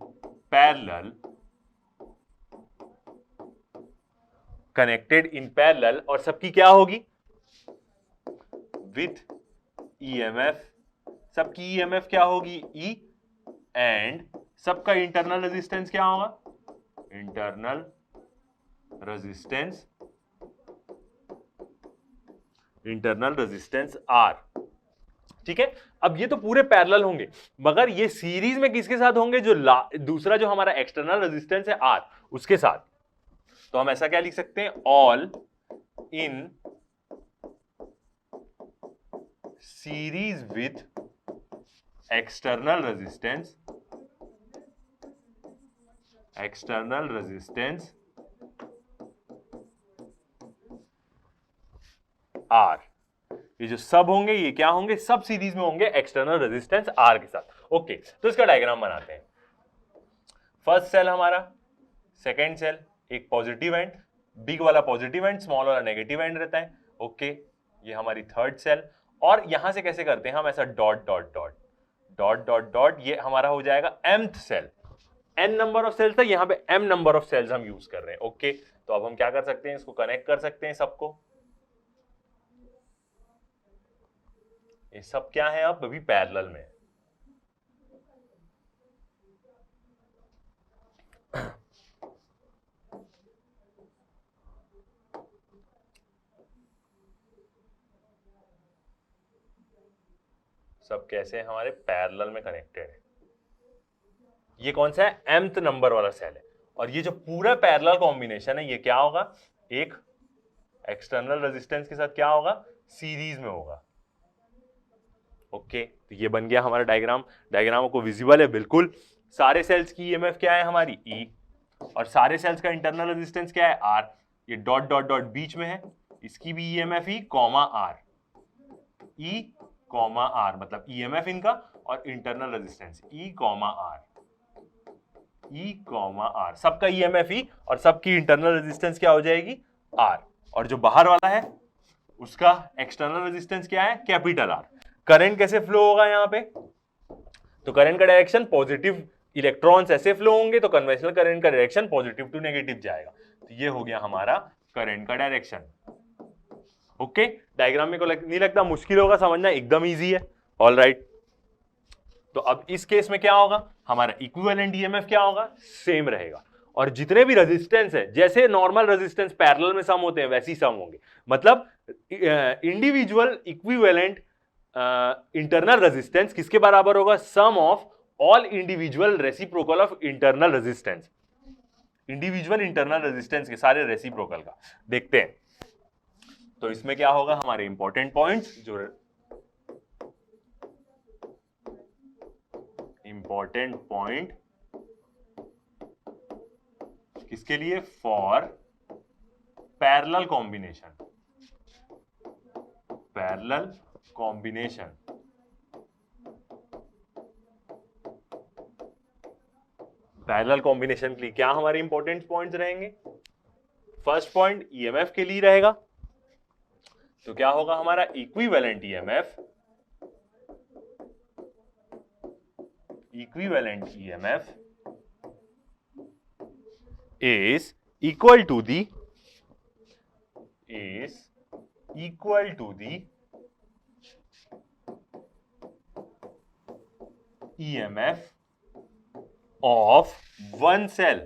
parallel और सबकी क्या होगी, विथ ईएमएफ। सबकी ईएमएफ क्या होगी, ई, एंड सबका इंटरनल रेजिस्टेंस क्या होगा, इंटरनल रेजिस्टेंस आर। ठीक है, अब ये तो पूरे पैरेलल होंगे, मगर ये सीरीज में किसके साथ होंगे, जो दूसरा जो हमारा एक्सटर्नल रेजिस्टेंस है आर, उसके साथ। तो हम ऐसा क्या लिख सकते हैं, all in series with external resistance R. ये जो सब होंगे ये क्या होंगे, सब सीरीज में होंगे एक्सटर्नल रेजिस्टेंस आर के साथ। ओके, तो इसका डायग्राम बनाते हैं। फर्स्ट सेल हमारा, सेकेंड सेल, एक पॉजिटिव एंड, बिग वाला पॉजिटिव एंड, स्मॉल वाला नेगेटिव एंड रहता है। ओके, ये हमारी थर्ड सेल। और यहां से कैसे करते हैं हम, ऐसा dot dot dot dot dot dot, ये हमारा हो जाएगा mth cell. n number of cells है, यहां पे m नंबर ऑफ सेल्स हम यूज कर रहे हैं। ओके, तो अब हम क्या कर सकते हैं, इसको कनेक्ट कर सकते हैं सबको। ये सब क्या है, अब अभी पैरेलल में। सब कैसे हमारे पैरेलल में कनेक्टेड है। ये कौन सा है, mth नंबर वाला सेल है। और ये जो पूरा पैरेलल कॉम्बिनेशन है ये क्या होगा, एक एक्सटर्नल रेजिस्टेंस के साथ क्या होगा, सीरीज में होगा। ओके, तो ये बन गया हमारा डायग्राम। डायग्राम को विजिबल है बिल्कुल। सारे सेल्स की ईएमएफ क्या है हमारी, ई, और सारे सेल्स का इंटरनल रेजिस्टेंस क्या है, आर। ये डॉट डॉट डॉट बीच में है, इसकी भी EMF E comma R, E comma R, मतलब ईएमएफ इनका और internal resistance E comma R, E comma R. सबका ईएमएफ ई और सबकी इंटरनल रेजिस्टेंस क्या हो जाएगी, आर। और जो बाहर वाला है उसका एक्सटर्नल रेजिस्टेंस क्या है, कैपिटल आर। करंट कैसे फ्लो होगा यहाँ पे, तो करंट का डायरेक्शन पॉजिटिव, इलेक्ट्रॉन्स ऐसे फ्लो होंगे तो कन्वेंशनल करंट का डायरेक्शन पॉजिटिव टू नेगेटिव जाएगा। तो ये हो गया हमारा करंट का डायरेक्शन। ओके, डायग्राम में को नहीं लगता मुश्किल होगा समझना, एकदम इजी है। ऑल राइट, तो अब इस केस में क्या होगा, हमारा इक्विवेलेंट ईएमएफ क्या होगा, सेम रहेगा। और जितने भी रेजिस्टेंस है, जैसे नॉर्मल रेजिस्टेंस पैरेलल में सम होते हैं वैसे ही सम होंगे। मतलब इंडिविजुअल इक्विवेलेंट इंटरनल रेजिस्टेंस किसके बराबर होगा, sum of all individual reciprocal of internal resistance. Individual internal resistance के सारे रेसिप्रोकल का देखते हैं। तो इसमें क्या होगा, हमारे इंपॉर्टेंट पॉइंट्स, जो इंपॉर्टेंट पॉइंट किसके लिए, for parallel combination. Parallel combination, parallel combination के लिए क्या हमारे इंपॉर्टेंट पॉइंट्स रहेंगे। फर्स्ट पॉइंट ईएमएफ के लिए रहेगा, तो क्या होगा हमारा equivalent EMF, equivalent EMF is equal to the EMF of one cell.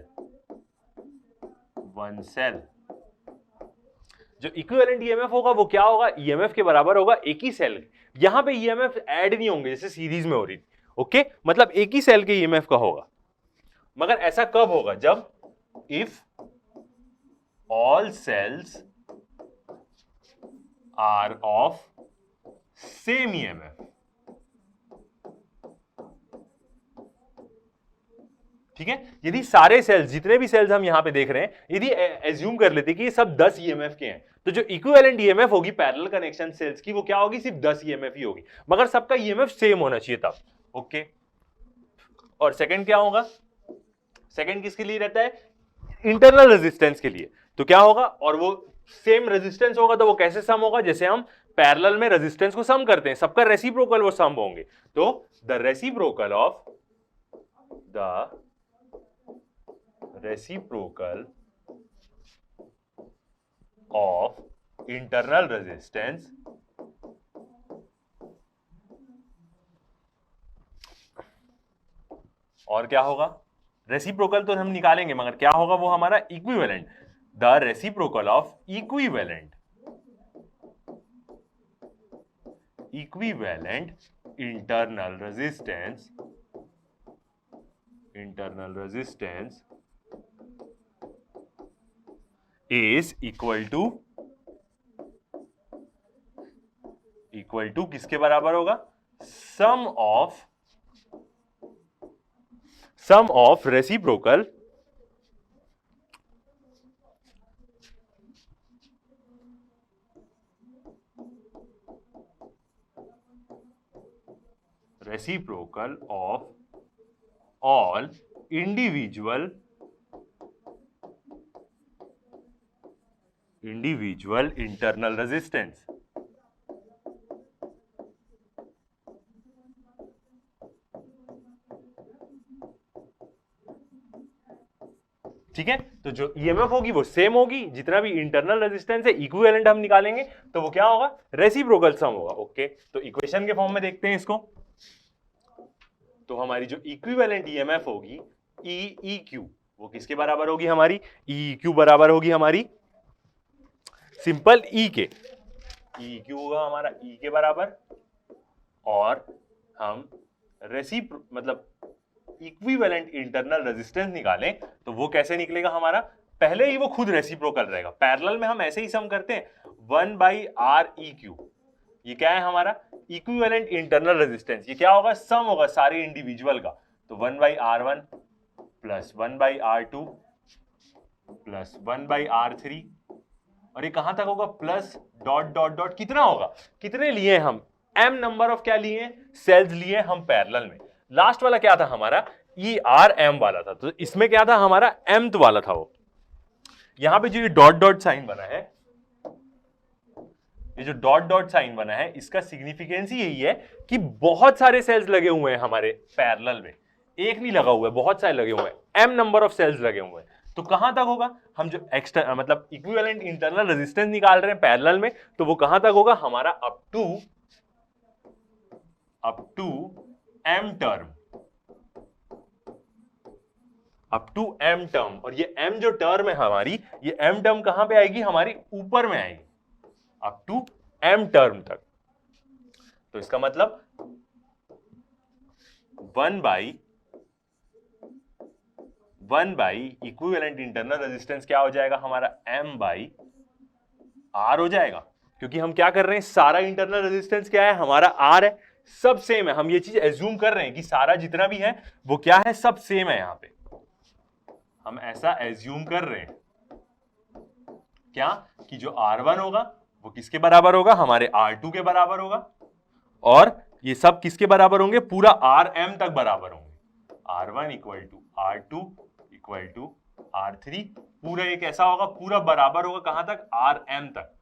जो इक्विवेलेंट ईएमएफ होगा वो क्या होगा, ईएमएफ के बराबर होगा एक ही सेल। यहां पे ईएमएफ ऐड नहीं होंगे जैसे सीरीज में हो रही थी, ओके, मतलब एक ही सेल के ईएमएफ का होगा। मगर ऐसा कब होगा, जब if all cells are of same EMF। ठीक है, यदि सारे सेल्स, जितने भी सेल्स हम यहां पे देख रहे हैं, यदि एज्यूम कर लेते कि ये सब 10 ईएमएफ के हैं, तो जो इक्विवेलेंट ईएमएफ होगी पैरेलल कनेक्शन सेल्स की वो क्या होगी, सिर्फ 10 ईएमएफ ही होगी, मगर सबका ईएमएफ सेम होना चाहिए तब, ओके। और सेकंड क्या होगा, सेकंड किसके लिए रहता है, इंटरनल रेजिस्टेंस के लिए। तो क्या होगा, और वो सेम रेजिस्टेंस होगा तो वो कैसे सम होगा, जैसे हम पैरेलल में रेजिस्टेंस को सम करते हैं, सबका रेसिप्रोकल वो सम होंगे। तो the reciprocal of internal resistance और क्या होगा, रेसिप्रोकल तो हम निकालेंगे, मगर क्या होगा वो हमारा equivalent, the reciprocal of equivalent internal resistance is equal to किसके बराबर होगा, sum of reciprocal of all individual internal resistance. ठीक है, तो जो ईएमएफ होगी वो सेम होगी, जितना भी इंटरनल रेजिस्टेंस है इक्विवेलेंट हम निकालेंगे तो वो क्या होगा, रेसिप्रोकल सम होगा, ओके। तो इक्वेशन के फॉर्म में देखते हैं इसको। तो हमारी जो इक्विवेलेंट ईएमएफ होगी ई क्यू, वो किसके बराबर होगी, हमारी ई क्यू बराबर होगी हमारी सिंपल ई के, ई क्यू होगा हमारा ई के बराबर। और हम मतलब इक्विवेलेंट इंटरनल रेजिस्टेंस निकालें तो वो कैसे निकलेगा हमारा, पहले ही वो खुद रेसिप्रोकल रहेगा। पैरेलल में हम ऐसे ही सम करते हैं 1/R(E)Q, ये क्या है हमारा इक्विवेलेंट इंटरनल रेजिस्टेंस, ये क्या होगा, सम होगा सारे इंडिविजुअल का। तो 1/R1 plus 1/R2 plus 1/R3, और ये कहां तक होगा, प्लस डॉट डॉट डॉट, कितना होगा, कितने लिए हम, m नंबर ऑफ क्या लिए, सेल्स लिए हम पैरेलल में। लास्ट वाला क्या था हमारा, ERM वाला था, तो इसमें क्या था हमारा mth वाला था वो। यहां पे जो ये डॉट डॉट साइन बना है, ये जो डॉट डॉट साइन बना है, इसका सिग्निफिकेंस ही यही है कि बहुत सारे सेल्स लगे हुए हैं हमारे पैरेलल में, एक नहीं लगा हुआ है, बहुत सारे लगे हुए हैं, m नंबर ऑफ सेल्स लगे हुए हैं। तो कहां तक होगा, हम जो एक्सटर्नल मतलब इक्विवेलेंट इंटरनल रेजिस्टेंस निकाल रहे हैं पैरेलल में, तो वो कहां तक होगा हमारा, अप टू m टर्म। और ये m जो टर्म है हमारी, ये m टर्म कहां पे आएगी, हमारी ऊपर में आएगी अप टू m टर्म तक। तो इसका मतलब 1 बाई इक्विवेलेंट इंटरनल रेजिस्टेंस क्या हो जाएगा हमारा, m/R हो जाएगा, क्योंकि हम क्या कर रहे हैं, सारा इंटरनल रेजिस्टेंस क्या है हमारा, R है, सब सेम है। हम ये चीज एज्यूम कर रहे हैं कि सारा जितना भी है वो क्या है, सब सेम है। यहां पे हम ऐसा एज्यूम कर रहे हैं क्या, कि जो R1 होगा वो किसके बराबर होगा, हमारे R2 के बराबर होगा, और ये सब किसके बराबर होंगे, पूरा Rm तक बराबर होंगे। R1 equal to R2 equal to R3, पूरा एक ऐसा होगा, पूरा बराबर होगा कहां तक, Rm तक।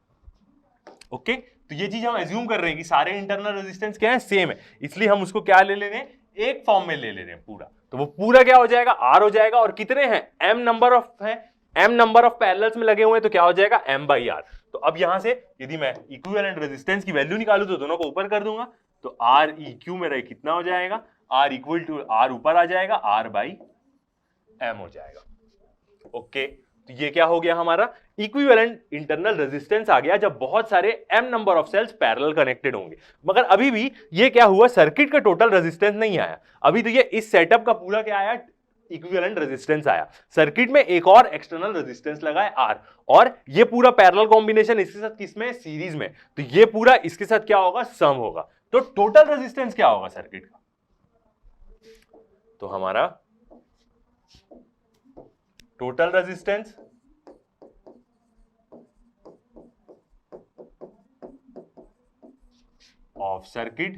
ओके तो ये चीज हम एज्यूम कर रहे हैं कि सारे इंटरनल रेजिस्टेंस क्या है, सेम है, इसलिए हम उसको क्या ले ले रहे हैं, एक फॉर्म में ले ले रहे हैं पूरा। तो वो पूरा क्या हो जाएगा, आर हो जाएगा, और कितने हैं, एम नंबर ऑफ है, एम नंबर ऑफ पैरेलल्स में लगे हुए हैं, तो क्या हो जाएगा, एम बाई आर। तो अब यहां से यदि मैं इक्विवेलेंट रेजिस्टेंस की वैल्यू निकालू तो दोनों को ऊपर कर दूंगा, तो आर ई क्यू मेरा कितना हो जाएगा, आर इक्वल टू आर ऊपर आ जाएगा, आर बाई एम हो जाएगा। ओके तो ये क्या हो गया हमारा, इक्विवेलेंट इंटरनल रेजिस्टेंस आ गया जब बहुत सारे m number of cells parallel connected होंगे। मगर अभी भी ये क्या हुआ, सर्किट का टोटल रेजिस्टेंस नहीं आया, अभी तो ये इस सेटअप का पूरा क्या आया, इक्विवेलेंट रेजिस्टेंस आया। सर्किट में एक और एक्सटर्नल रेजिस्टेंस लगा है R, और ये पूरा पैरेलल कॉम्बिनेशन इसके साथ किसमें, सीरीज में, तो ये पूरा इसके साथ क्या होगा, सम होगा। तो टोटल रेजिस्टेंस क्या होगा सर्किट का, तो हमारा total resistance of circuit,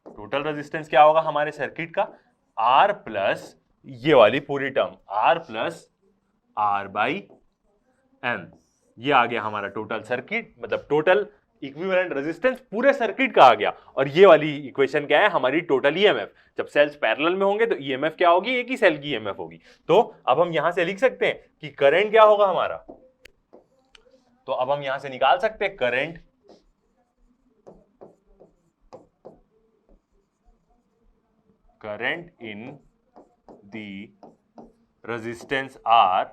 total resistance क्या होगा हमारे सर्किट का, R प्लस ये वाली पूरी term R plus R by M, ये आ गया हमारा टोटल सर्किट, मतलब टोटल इक्विवेलेंट रेजिस्टेंस पूरे सर्किट का आ गया। और ये वाली इक्वेशन क्या है, हमारी टोटल ईएमएफ, जब सेल्स पैरेलल में होंगे तो ईएमएफ क्या होगी, एक ही सेल की ईएमएफ होगी। तो अब हम यहां से लिख सकते हैं कि करंट क्या होगा हमारा, तो अब हम यहां से निकाल सकते हैं current in the resistance R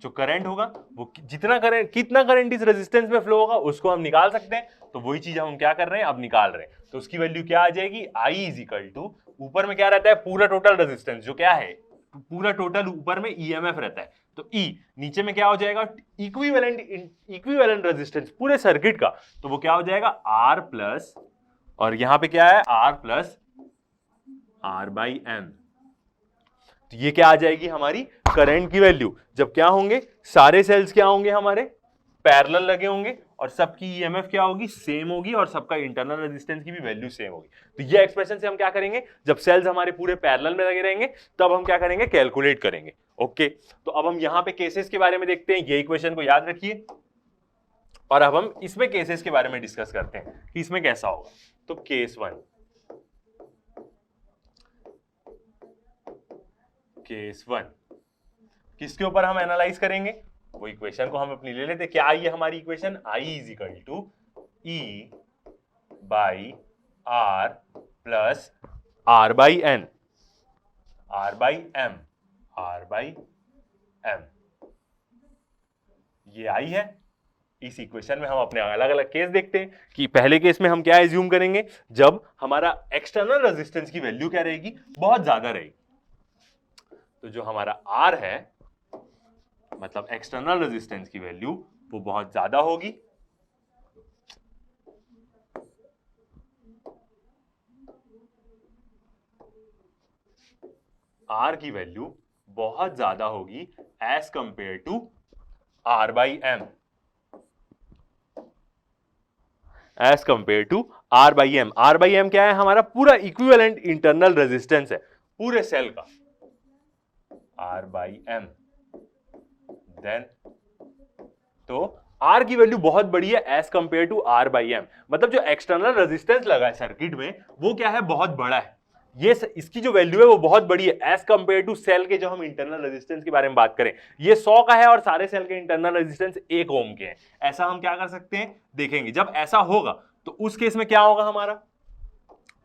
जो करंट होगा वो जितना करंट, कितना करंट इस रेजिस्टेंस में फ्लो होगा उसको हम निकाल सकते हैं। तो वही चीज हम क्या कर रहे हैं, अब निकाल रहे हैं। तो उसकी वैल्यू क्या आ जाएगी, I इज इक्वल टू, ऊपर में क्या रहता है, पूरा टोटल रेजिस्टेंस जो क्या है, पूरा टोटल ऊपर में ईएमएफ रहता है, तो E नीचे में क्या हो जाएगा, इक्विवेलेंट रेजिस्टेंस पूरे सर्किट का, तो वो क्या हो जाएगा, R प्लस, और यहां पे क्या है, R plus R by M. तो ये क्या आ जाएगी हमारी करंट की वैल्यू, जब क्या होंगे, सारे सेल्स क्या होंगे हमारे पैरेलल लगे होंगे, और सबकी ईएमएफ क्या होगी, सेम होगी, और सबका इंटरनल रेजिस्टेंस की भी वैल्यू सेम होगी। तो ये एक्सप्रेशन से हम क्या करेंगे, जब सेल्स हमारे पूरे पैरेलल में लगे रहेंगे तब हम क्या करेंगे, कैलकुलेट करेंगे। ओके तो अब हम यहां पे केसेस के बारे में देखते हैं, ये इक्वेशन को याद रखिए, और अब हम इसमें केसेस के बारे में डिस्कस करते हैं कि इसमें कैसा होगा। तो केस वन, किसके ऊपर हम एनालाइज करेंगे, वो इक्वेशन को हम अपनी ले लेते, क्या आई है हमारी equation, I is equal to E by R plus R by N, R by M, R by M, ये आई है। इस इक्वेशन में हम अपने अलग अलग केस देखते हैं कि पहले केस में हम क्या एज्यूम करेंगे, जब हमारा एक्सटर्नल रेजिस्टेंस की वैल्यू क्या रहेगी, बहुत ज्यादा रहेगी। तो जो हमारा R है, मतलब एक्सटर्नल रेजिस्टेंस की वैल्यू वो बहुत ज्यादा होगी, R की वैल्यू बहुत ज्यादा होगी as compare to R by M, as compare to R by M. R by M क्या है, हमारा पूरा इक्विवेलेंट इंटरनल रेजिस्टेंस है पूरे सेल का, R बाई एम। देन तो R की वैल्यू बहुत बड़ी है as compare to R by M, मतलब जो एक्सटर्नल रेजिस्टेंस लगा है सर्किट में वो क्या है, बहुत बड़ा है। ये इसकी जो वैल्यू है वो बहुत बड़ी है एज कंपेयर टू सेल के, जो हम इंटरनल रेजिस्टेंस के बारे में बात करें, ये 100 का है और सारे सेल के इंटरनल रेजिस्टेंस 1 ओम के हैं। ऐसा हम क्या कर सकते हैं, देखेंगे जब ऐसा होगा तो उस केस में क्या होगा हमारा,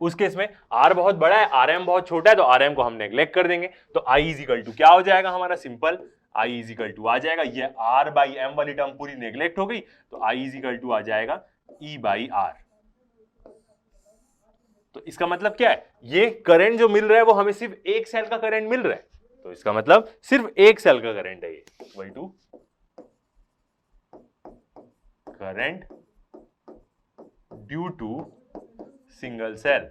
उस केस में R बहुत बड़ा है, RM बहुत छोटा है, तो RM को हम नेग्लेक्ट कर देंगे। तो I इज इक्वल टू क्या हो जाएगा हमारा, simple I is equal to आ जाएगा, ये R बाई एम वाली टर्म पूरी नेग्लेक्ट हो गई, तो I इज इक्वल टू आ जाएगा E बाई R। तो इसका मतलब क्या है, ये करंट जो मिल रहा है वो हमें सिर्फ एक सेल का करंट मिल रहा है, तो इसका मतलब सिर्फ एक सेल का करंट है, ये equal to current due to single cell.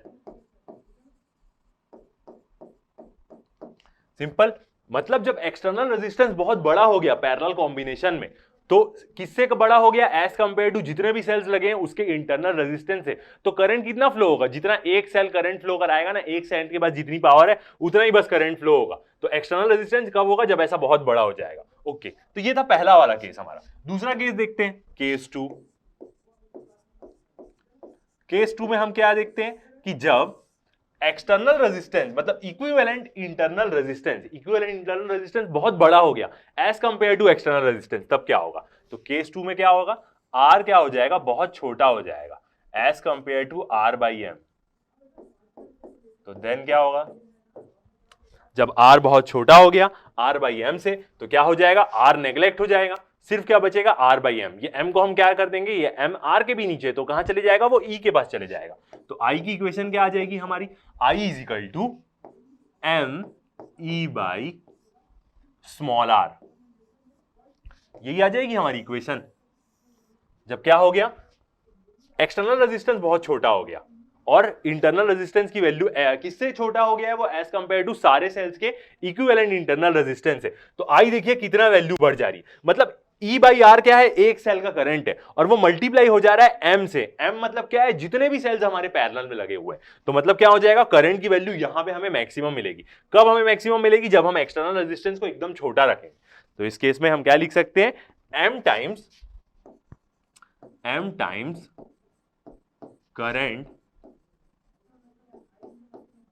Simple, मतलब जब एक्सटर्नल रेजिस्टेंस बहुत बड़ा हो गया पैरेलल कॉम्बिनेशन में, तो किससे बड़ा हो गया? एज कंपेयर टू जितने भी सेल्स लगे हैं उसके इंटरनल रेजिस्टेंस से। तो करंट कितना फ्लो होगा? जितना एक सेल करंट फ्लो कराएगा ना, एक सेल के बाद जितनी पावर है उतना ही बस करंट फ्लो होगा। तो एक्सटर्नल रेजिस्टेंस कब होगा? जब ऐसा बहुत बड़ा हो जाएगा। ओके, तो ये था पहला वाला केस हमारा। दूसरा केस देखते हैं, केस 2। केस 2 में हम क्या देखते हैं कि जब एक्सटर्नल रेजिस्टेंस मतलब इक्विवेलेंट इंटरनल रेजिस्टेंस बहुत बड़ा हो गया as compare to external resistance, तब क्या होगा? तो केस 2 में क्या होगा? आर क्या हो जाएगा? बहुत छोटा हो जाएगा as compare to R by M. तो देन क्या होगा? जब आर बहुत छोटा हो गया आर बाई एम से, तो क्या हो जाएगा? आर नेग्लेक्ट हो जाएगा, सिर्फ क्या बचेगा? R by M. ये एम को हम क्या कर देंगे? ये एम आर के भी नीचे, तो कहां चले जाएगा? वो ई के पास चले जाएगा। तो आई की इक्वेशन क्या आ जाएगी हमारी? I is equal to M E by small R. यही आ जाएगी हमारी इक्वेशन। जब क्या हो गया? एक्सटर्नल रेजिस्टेंस बहुत छोटा हो गया और इंटरनल रेजिस्टेंस की वैल्यू किससे छोटा हो गया है? वो एज कंपेयर टू सारे सेल्स के इक्विवेलेंट इंटरनल रेजिस्टेंस है। तो आई देखिए कितना वैल्यू बढ़ जा रही है, मतलब E बाई आर क्या है? एक सेल का करंट है और वो मल्टीप्लाई हो जा रहा है M से। M मतलब क्या है? जितने भी सेल्स हमारे पैरेलल में लगे हुए हैं। तो मतलब क्या हो जाएगा? करंट की वैल्यू यहां पे हमें मैक्सिमम मिलेगी। कब हमें मैक्सिमम मिलेगी? जब हम एक्सटर्नल रेजिस्टेंस को एकदम छोटा रखें। तो इस केस में हम क्या लिख सकते हैं? M times current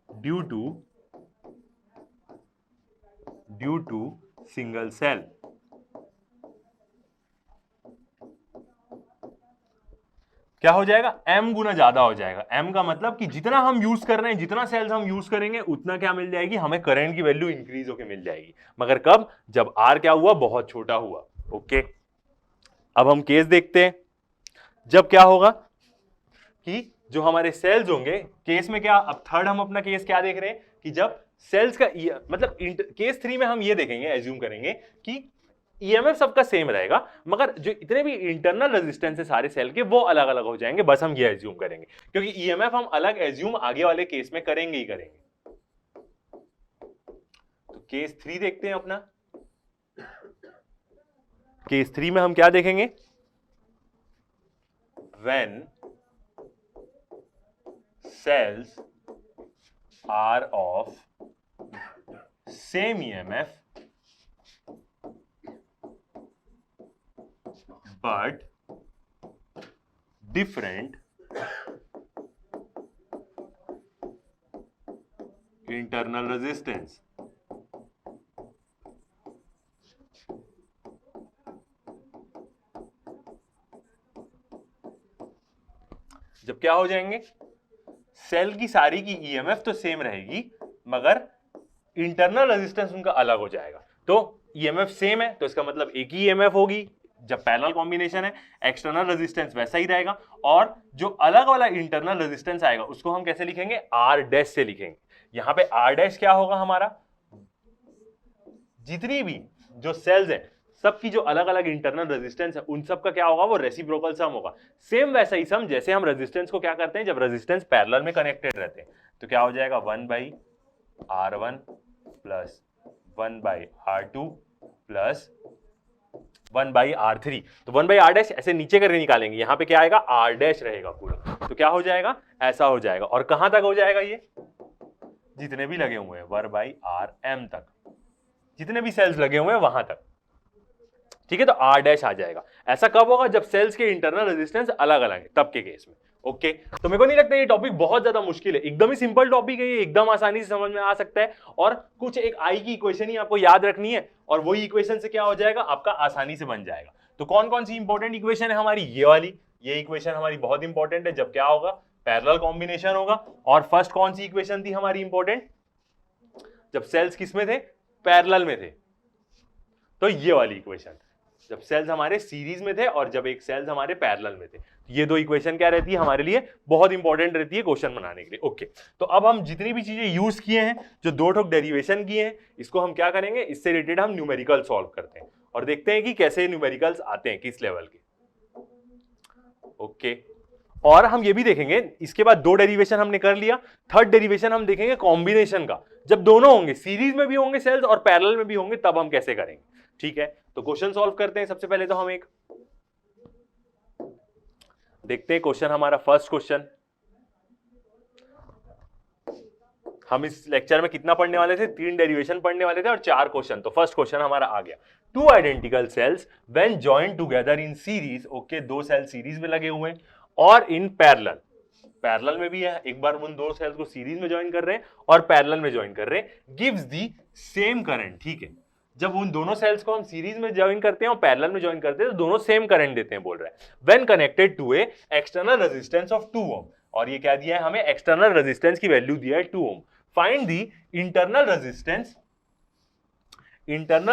due to single cell. क्या हो जाएगा? m गुना ज्यादा हो जाएगा। m का मतलब कि जितना हम यूज कर रहे हैं, जितना सेल्स हम यूज करेंगे उतना क्या मिल जाएगी? हमें करंट की वैल्यू इंक्रीज होकर मिल जाएगी। मगर कब? जब r क्या हुआ? बहुत छोटा हुआ। ओके, अब हम केस देखते हैं। जब क्या होगा कि जो हमारे सेल्स होंगे, केस में क्या, अब थर्ड हम अपना केस क्या देख रहे हैं कि जब सेल्स का मतलब केस 3 में हम ये देखेंगे, एज्यूम करेंगे कि ईएमएफ सबका सेम रहेगा मगर जो इतने भी इंटरनल रेजिस्टेंस है सारे सेल के वो अलग अलग हो जाएंगे। बस हम ये एज्यूम करेंगे क्योंकि ईएमएफ हम अलग एज्यूम आगे वाले केस में करेंगे ही करेंगे। तो केस 3 देखते हैं अपना। केस 3 में हम क्या देखेंगे? When cells are of same EMF but different internal resistance। जब क्या हो जाएंगे? सेल की सारी की ईएमएफ तो सेम रहेगी मगर इंटरनल रेजिस्टेंस उनका अलग हो जाएगा। तो ईएमएफ सेम है तो इसका मतलब एक ही ईएमएफ होगी। जब पैरेलल कॉम्बिनेशन है एक्सटर्नल रेजिस्टेंस वैसा ही रहेगा और जो अलग वाला इंटरनल रेजिस्टेंस आएगा उसको हम कैसे लिखेंगे? आर डैश से लिखेंगे। यहां पे आर डैश क्या होगा हमारा? जितनी भी जो सेल्स हैं सबकी जो अलग अलग इंटरनल रेजिस्टेंस है उन सब का क्या होगा? वो रेसिप्रोकल सम होगा। सेम वैसा ही सम जैसे हम रेजिस्टेंस को क्या करते हैं जब रेजिस्टेंस पैरेलल में कनेक्टेड रहते हैं। तो क्या हो जाएगा? 1/R1 plus 1/R2 plus 1/R3। तो 1/R डैश ऐसे नीचे करके निकालेंगे, यहां पे क्या आएगा? R डैश रहेगा पूरा। तो क्या हो जाएगा? ऐसा हो जाएगा। और कहां तक हो जाएगा? ये जितने भी लगे हुए हैं 1/Rm तक, जितने भी सेल्स लगे हुए हैं वहां तक। ठीक है, तो आर डैश आ जाएगा। ऐसा कब होगा? जब सेल्स के इंटरनल रेजिस्टेंस अलग अलग है तब के केस में। ओके, तो मेरे को नहीं लगता ये टॉपिक बहुत ज्यादा मुश्किल है, एकदम ही सिंपल टॉपिक है ये, एकदम आसानी से समझ में आ सकता है। और कुछ एक आई की इक्वेशन ही आपको याद रखनी है और वही इक्वेशन से क्या हो जाएगा? आपका आसानी से बन जाएगा। तो कौन कौन सी इंपॉर्टेंट इक्वेशन है हमारी? ये वाली, ये इक्वेशन हमारी बहुत इंपॉर्टेंट है जब क्या होगा? पैरेलल कॉम्बिनेशन होगा। और फर्स्ट कौन सी इक्वेशन थी हमारी इंपॉर्टेंट? जब सेल्स किस में थे? पैरेलल में थे। तो ये वाली इक्वेशन जब सेल्स हमारे सीरीज में थे और जब एक सेल्स हमारे पैरेलल में थे। ये दो इक्वेशन क्या रहती है हमारे लिए? बहुत इंपॉर्टेंट रहती है क्वेश्चन बनाने के लिए। ओके, तो अब हम जितनी भी चीजें यूज किए हैं, जो दो ठोक डेरिवेशन किए हैं, इसको हम क्या करेंगे? इससे रिलेटेड हम न्यूमेरिकल सॉल्व करते हैं और देखते हैं कि कैसे न्यूमेरिकल्स आते हैं, किस लेवल के। ओके, और हम ये भी देखेंगे, इसके बाद 2 डेरिवेशन हमने कर लिया, थर्ड डेरिवेशन हम देखेंगे कॉम्बिनेशन का, जब दोनों होंगे, सीरीज में भी होंगे सेल्स और पैरेलल में भी होंगे, तब हम कैसे करेंगे। ठीक है, तो क्वेश्चन सॉल्व करते हैं। सबसे पहले तो हम एक देखते हैं क्वेश्चन, हमारा फर्स्ट क्वेश्चन। हम इस लेक्चर में कितना पढ़ने वाले थे, 3 डेरिवेशन पढ़ने वाले थे और 4 क्वेश्चन। तो फर्स्ट क्वेश्चन हमारा आ गया, 2 identical cells when joined together in series, okay, 2 cell series में लगे हुए हैं और इन पैरेलल, पैरेलल में भी है, एक बार उन 2 सेल्स को सीरीज में ज्वाइन कर रहे हैं और पैरेलल में ज्वाइन कर रहे हैं, गिव्स दी सेम करंट। ठीक है, जब उन दोनों सेल्स को हम सीरीज में ज्वाइन करते हैं और पैरेलल में ज्वाइन करते हैं तो दोनों सेम करंट देते हैं, बोल रहा है when connected to a external resistance of 2 ohm, और ये क्या दिया है हमें, एक्सटर्नल रेजिस्टेंस की वैल्यू दिया है 2 ohm. Find the internal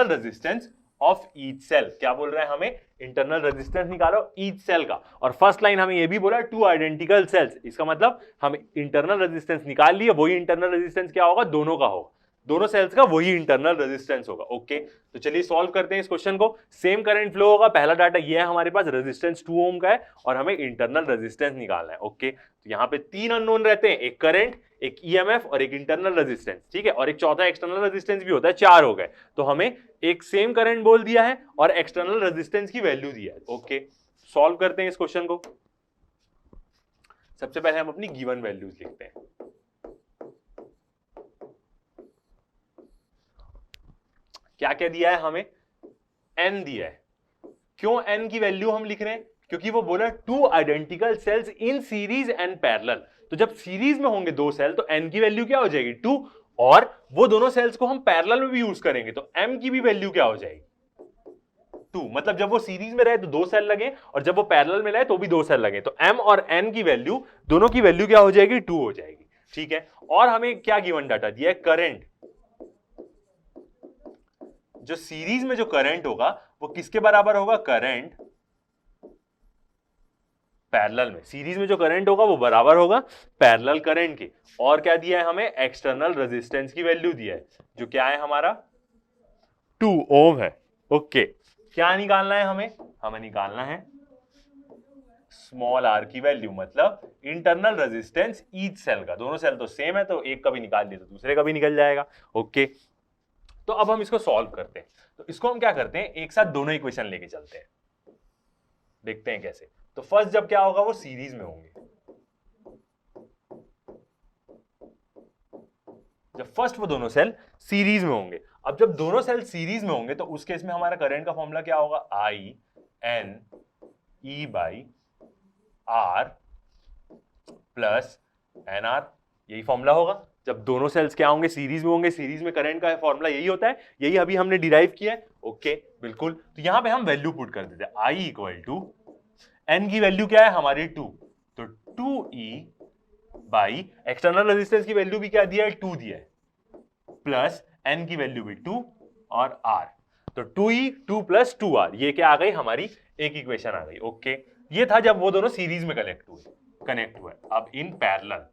resistance of each cell, क्या बोल रहा है हमें, इंटरनल रेजिस्टेंस निकालो ईच सेल का। और फर्स्ट लाइन हमें ये भी बोला 2 आइडेंटिकल सेल्स, इसका मतलब हम इंटरनल रेजिस्टेंस निकाल लिए, वही इंटरनल रेजिस्टेंस क्या होगा, दोनों का होगा, दोनों सेल्स का वही इंटरनल रेजिस्टेंस होगा। ओके, तो चलिए सॉल्व करते हैं इस क्वेश्चन को। सेम करंट फ्लो होगा, पहला डाटा ये है हमारे पास, रेजिस्टेंस 2 ओम का है और हमें इंटरनल रेजिस्टेंस निकालना है। ओके, तो यहाँ पे 3 अननोन रहते हैं, एक करंट, एक ईएमएफ और एक इंटरनल रेजिस्टेंस। ठीक है, और एक चौथा एक्सटर्नल रेजिस्टेंस भी होता है, 4 हो गए। तो हमें एक सेम करंट बोल दिया है और एक्सटर्नल रेजिस्टेंस की वैल्यू दिया है। ओके, सॉल्व करते हैं इस क्वेश्चन को। सबसे पहले हम अपनी गिवन वैल्यूज लिखते हैं। क्या क्या दिया है हमें, n दिया है। क्यों n की वैल्यू हम लिख रहे हैं, क्योंकि वो बोला 2 identical sales in series and parallel, तो जब सीरीज में होंगे 2 सेल तो n की वैल्यू क्या हो जाएगी 2, और वो दोनों सेल्स को हम पैरेलल में भी यूज करेंगे तो m की भी वैल्यू क्या हो जाएगी 2। मतलब जब वो सीरीज में रहे तो 2 सेल लगे और जब वो पैरेलल में रहे तो भी 2 सेल लगे, तो m और n की वैल्यू, दोनों की वैल्यू क्या हो जाएगी 2 हो जाएगी। ठीक है, और हमें क्या गिवन डाटा दिया है, करंट, जो सीरीज में जो करंट होगा वो किसके बराबर होगा, करंट पैरेलल में, सीरीज में जो करंट होगा वो बराबर होगा पैरेलल करंट के। और क्या दिया है हमें, एक्सटर्नल रेजिस्टेंस की वैल्यू दिया है, जो क्या है हमारा 2 ओम है। ओके, क्या निकालना है हमें निकालना है स्मॉल r की वैल्यू, मतलब इंटरनल रेजिस्टेंस ईच सेल का, दोनों सेल तो सेम है तो एक का भी निकाल लिया तो दूसरे का भी निकल जाएगा। ओके, तो अब हम इसको सॉल्व करते हैं। तो इसको हम क्या करते हैं, एक साथ दोनों इक्वेशन लेके चलते हैं, देखते हैं कैसे। तो फर्स्ट जब क्या होगा, वो सीरीज में होंगे, जब फर्स्ट वो दोनों सेल सीरीज में होंगे। अब जब दोनों सेल सीरीज में होंगे तो उस केस में हमारा करंट का फॉर्मूला क्या होगा, I N E by R plus N R, यही फॉर्मूला होगा। जब दोनों सेल्स क्या होंगे, सीरीज में होंगे, सीरीज में करंट का फॉर्मूला यही होता है, यही अभी हमने डिराइव किया है। ओके, बिल्कुल, तो यहां पे हम वैल्यू पुट कर देते हैं, आई इक्वल टू एन की वैल्यू क्या है हमारी 2, तो 2e बाई एक्सटर्नल रेजिस्टेंस की वैल्यू भी क्या दिया है 2 दिया है, प्लस एन की वैल्यू भी 2 और r, तो 2e 2 प्लस 2r, ये क्या आ गई हमारी एक इक्वेशन आ गई। ओके, ये था जब वो दोनों सीरीज में कनेक्ट हुए। अब इन पैरेलल,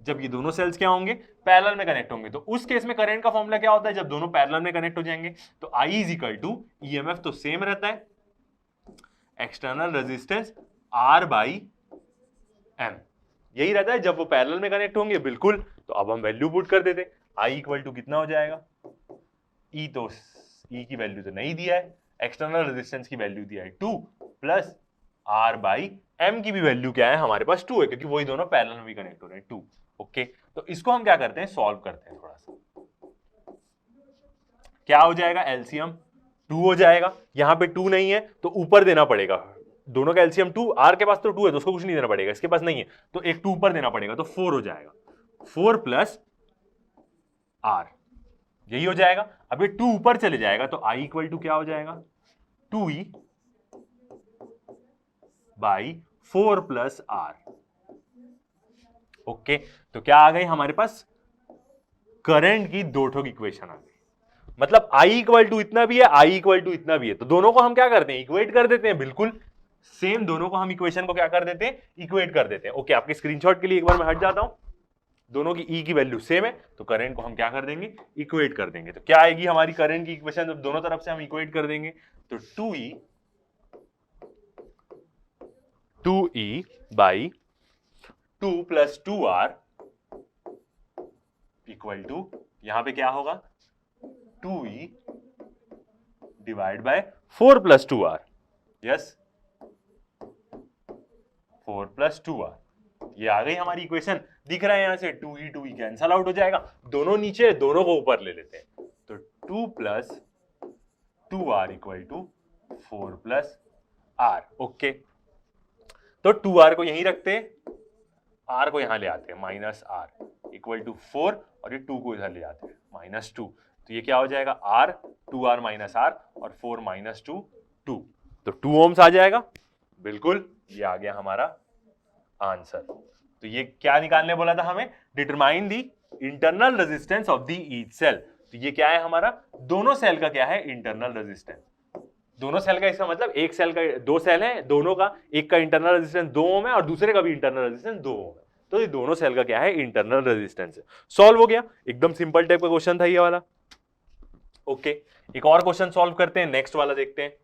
जब ये दोनों सेल्स क्या होंगे, पैरेलल में कनेक्ट होंगे, तो उस केस में करंट का फॉर्मूला क्या होता है, जब दोनों पैरेलल में कनेक्ट हो जाएंगे तो I is equal to EMF तो सेम रहता है, external resistance R by M, यही रहता है जब वो पैरेलल में कनेक्ट होंगे। बिल्कुल, तो अब हम वैल्यू पुट कर देते, I इक्वल टू कितना हो जाएगा, E तो E की वैल्यू तो नहीं दिया है, एक्सटर्नल रेजिस्टेंस की वैल्यू दिया है 2 प्लस R बाई M की भी वैल्यू क्या है हमारे पास 2 है, क्योंकि वही दोनों पैरेलल में भी कनेक्ट हो रहे हैं 2। ओके, तो इसको हम क्या करते हैं, सॉल्व करते हैं थोड़ा सा। क्या हो जाएगा, एलसीएम 2 हो जाएगा, यहां पे 2 नहीं है तो ऊपर देना पड़ेगा, दोनों का एलसीएम 2, आर के पास तो 2 है तो उसको कुछ नहीं देना पड़ेगा, इसके पास नहीं है तो एक 2 ऊपर देना पड़ेगा, तो 4 हो जाएगा, 4 प्लस आर, यही हो जाएगा। अब ये 2 ऊपर चले जाएगा तो आई इक्वल टू क्या हो जाएगा, 2e by 4 plus are. Okay, तो क्या आ गई हमारे पास, करंट की 2 ठोक इक्वेशन आ गई, मतलब I इक्वल टू इतना भी है, I इक्वल टू इतना भी है, तो दोनों को हम क्या करते हैं, इक्वेट कर देते हैं। बिल्कुल सेम, दोनों को हम इक्वेशन को क्या कर देते हैं, इक्वेट कर देते हैं। ओके, आपके स्क्रीनशॉट के लिए एक बार मैं हट जाता हूं, दोनों की E की वैल्यू सेम है तो करंट को हम क्या कर देंगे, इक्वेट कर देंगे। तो क्या आएगी हमारी करंट की इक्वेशन, जब दोनों तरफ से हम इक्वेट कर देंगे तो 2e 2e by 2 + 2r equal to, यहां पे क्या होगा 2e divide by 4 + 2r, yes 4 + 2r। ये आ गई हमारी इक्वेशन। दिख रहा है यहां से 2e कैंसल आउट हो जाएगा, दोनों नीचे, दोनों को ऊपर ले लेते हैं, तो 2 + 2r equal to 4 + r। Okay, तो 2r को यहीं रखते हैं, r को यहां ले आते हैं, -r इक्वल टू 4, और ये 2 को इधर ले आते हैं, -2। तो ये क्या हो जाएगा r, 2r - r, और 4 - 2 2, तो 2 ohms आ जाएगा। बिल्कुल, ये आ गया हमारा आंसर। तो ये क्या निकालने बोला था हमें, determine the internal resistance of the each cell. तो ये क्या है हमारा, दोनों सेल का क्या है इंटरनल रेजिस्टेंस। दोनों सेल का, इसका मतलब एक सेल का, दो सेल है, दोनों का एक का इंटरनल रेजिस्टेंस 2 ओम है और दूसरे का भी इंटरनल रेजिस्टेंस 2 ओम है, तो ये दोनों सेल का क्या है इंटरनल रेजिस्टेंस है। सॉल्व हो गया, एकदम सिंपल टाइप का क्वेश्चन था ये वाला। ओके, एक और क्वेश्चन सॉल्व करते हैं, नेक्स्ट वाला देखते हैं।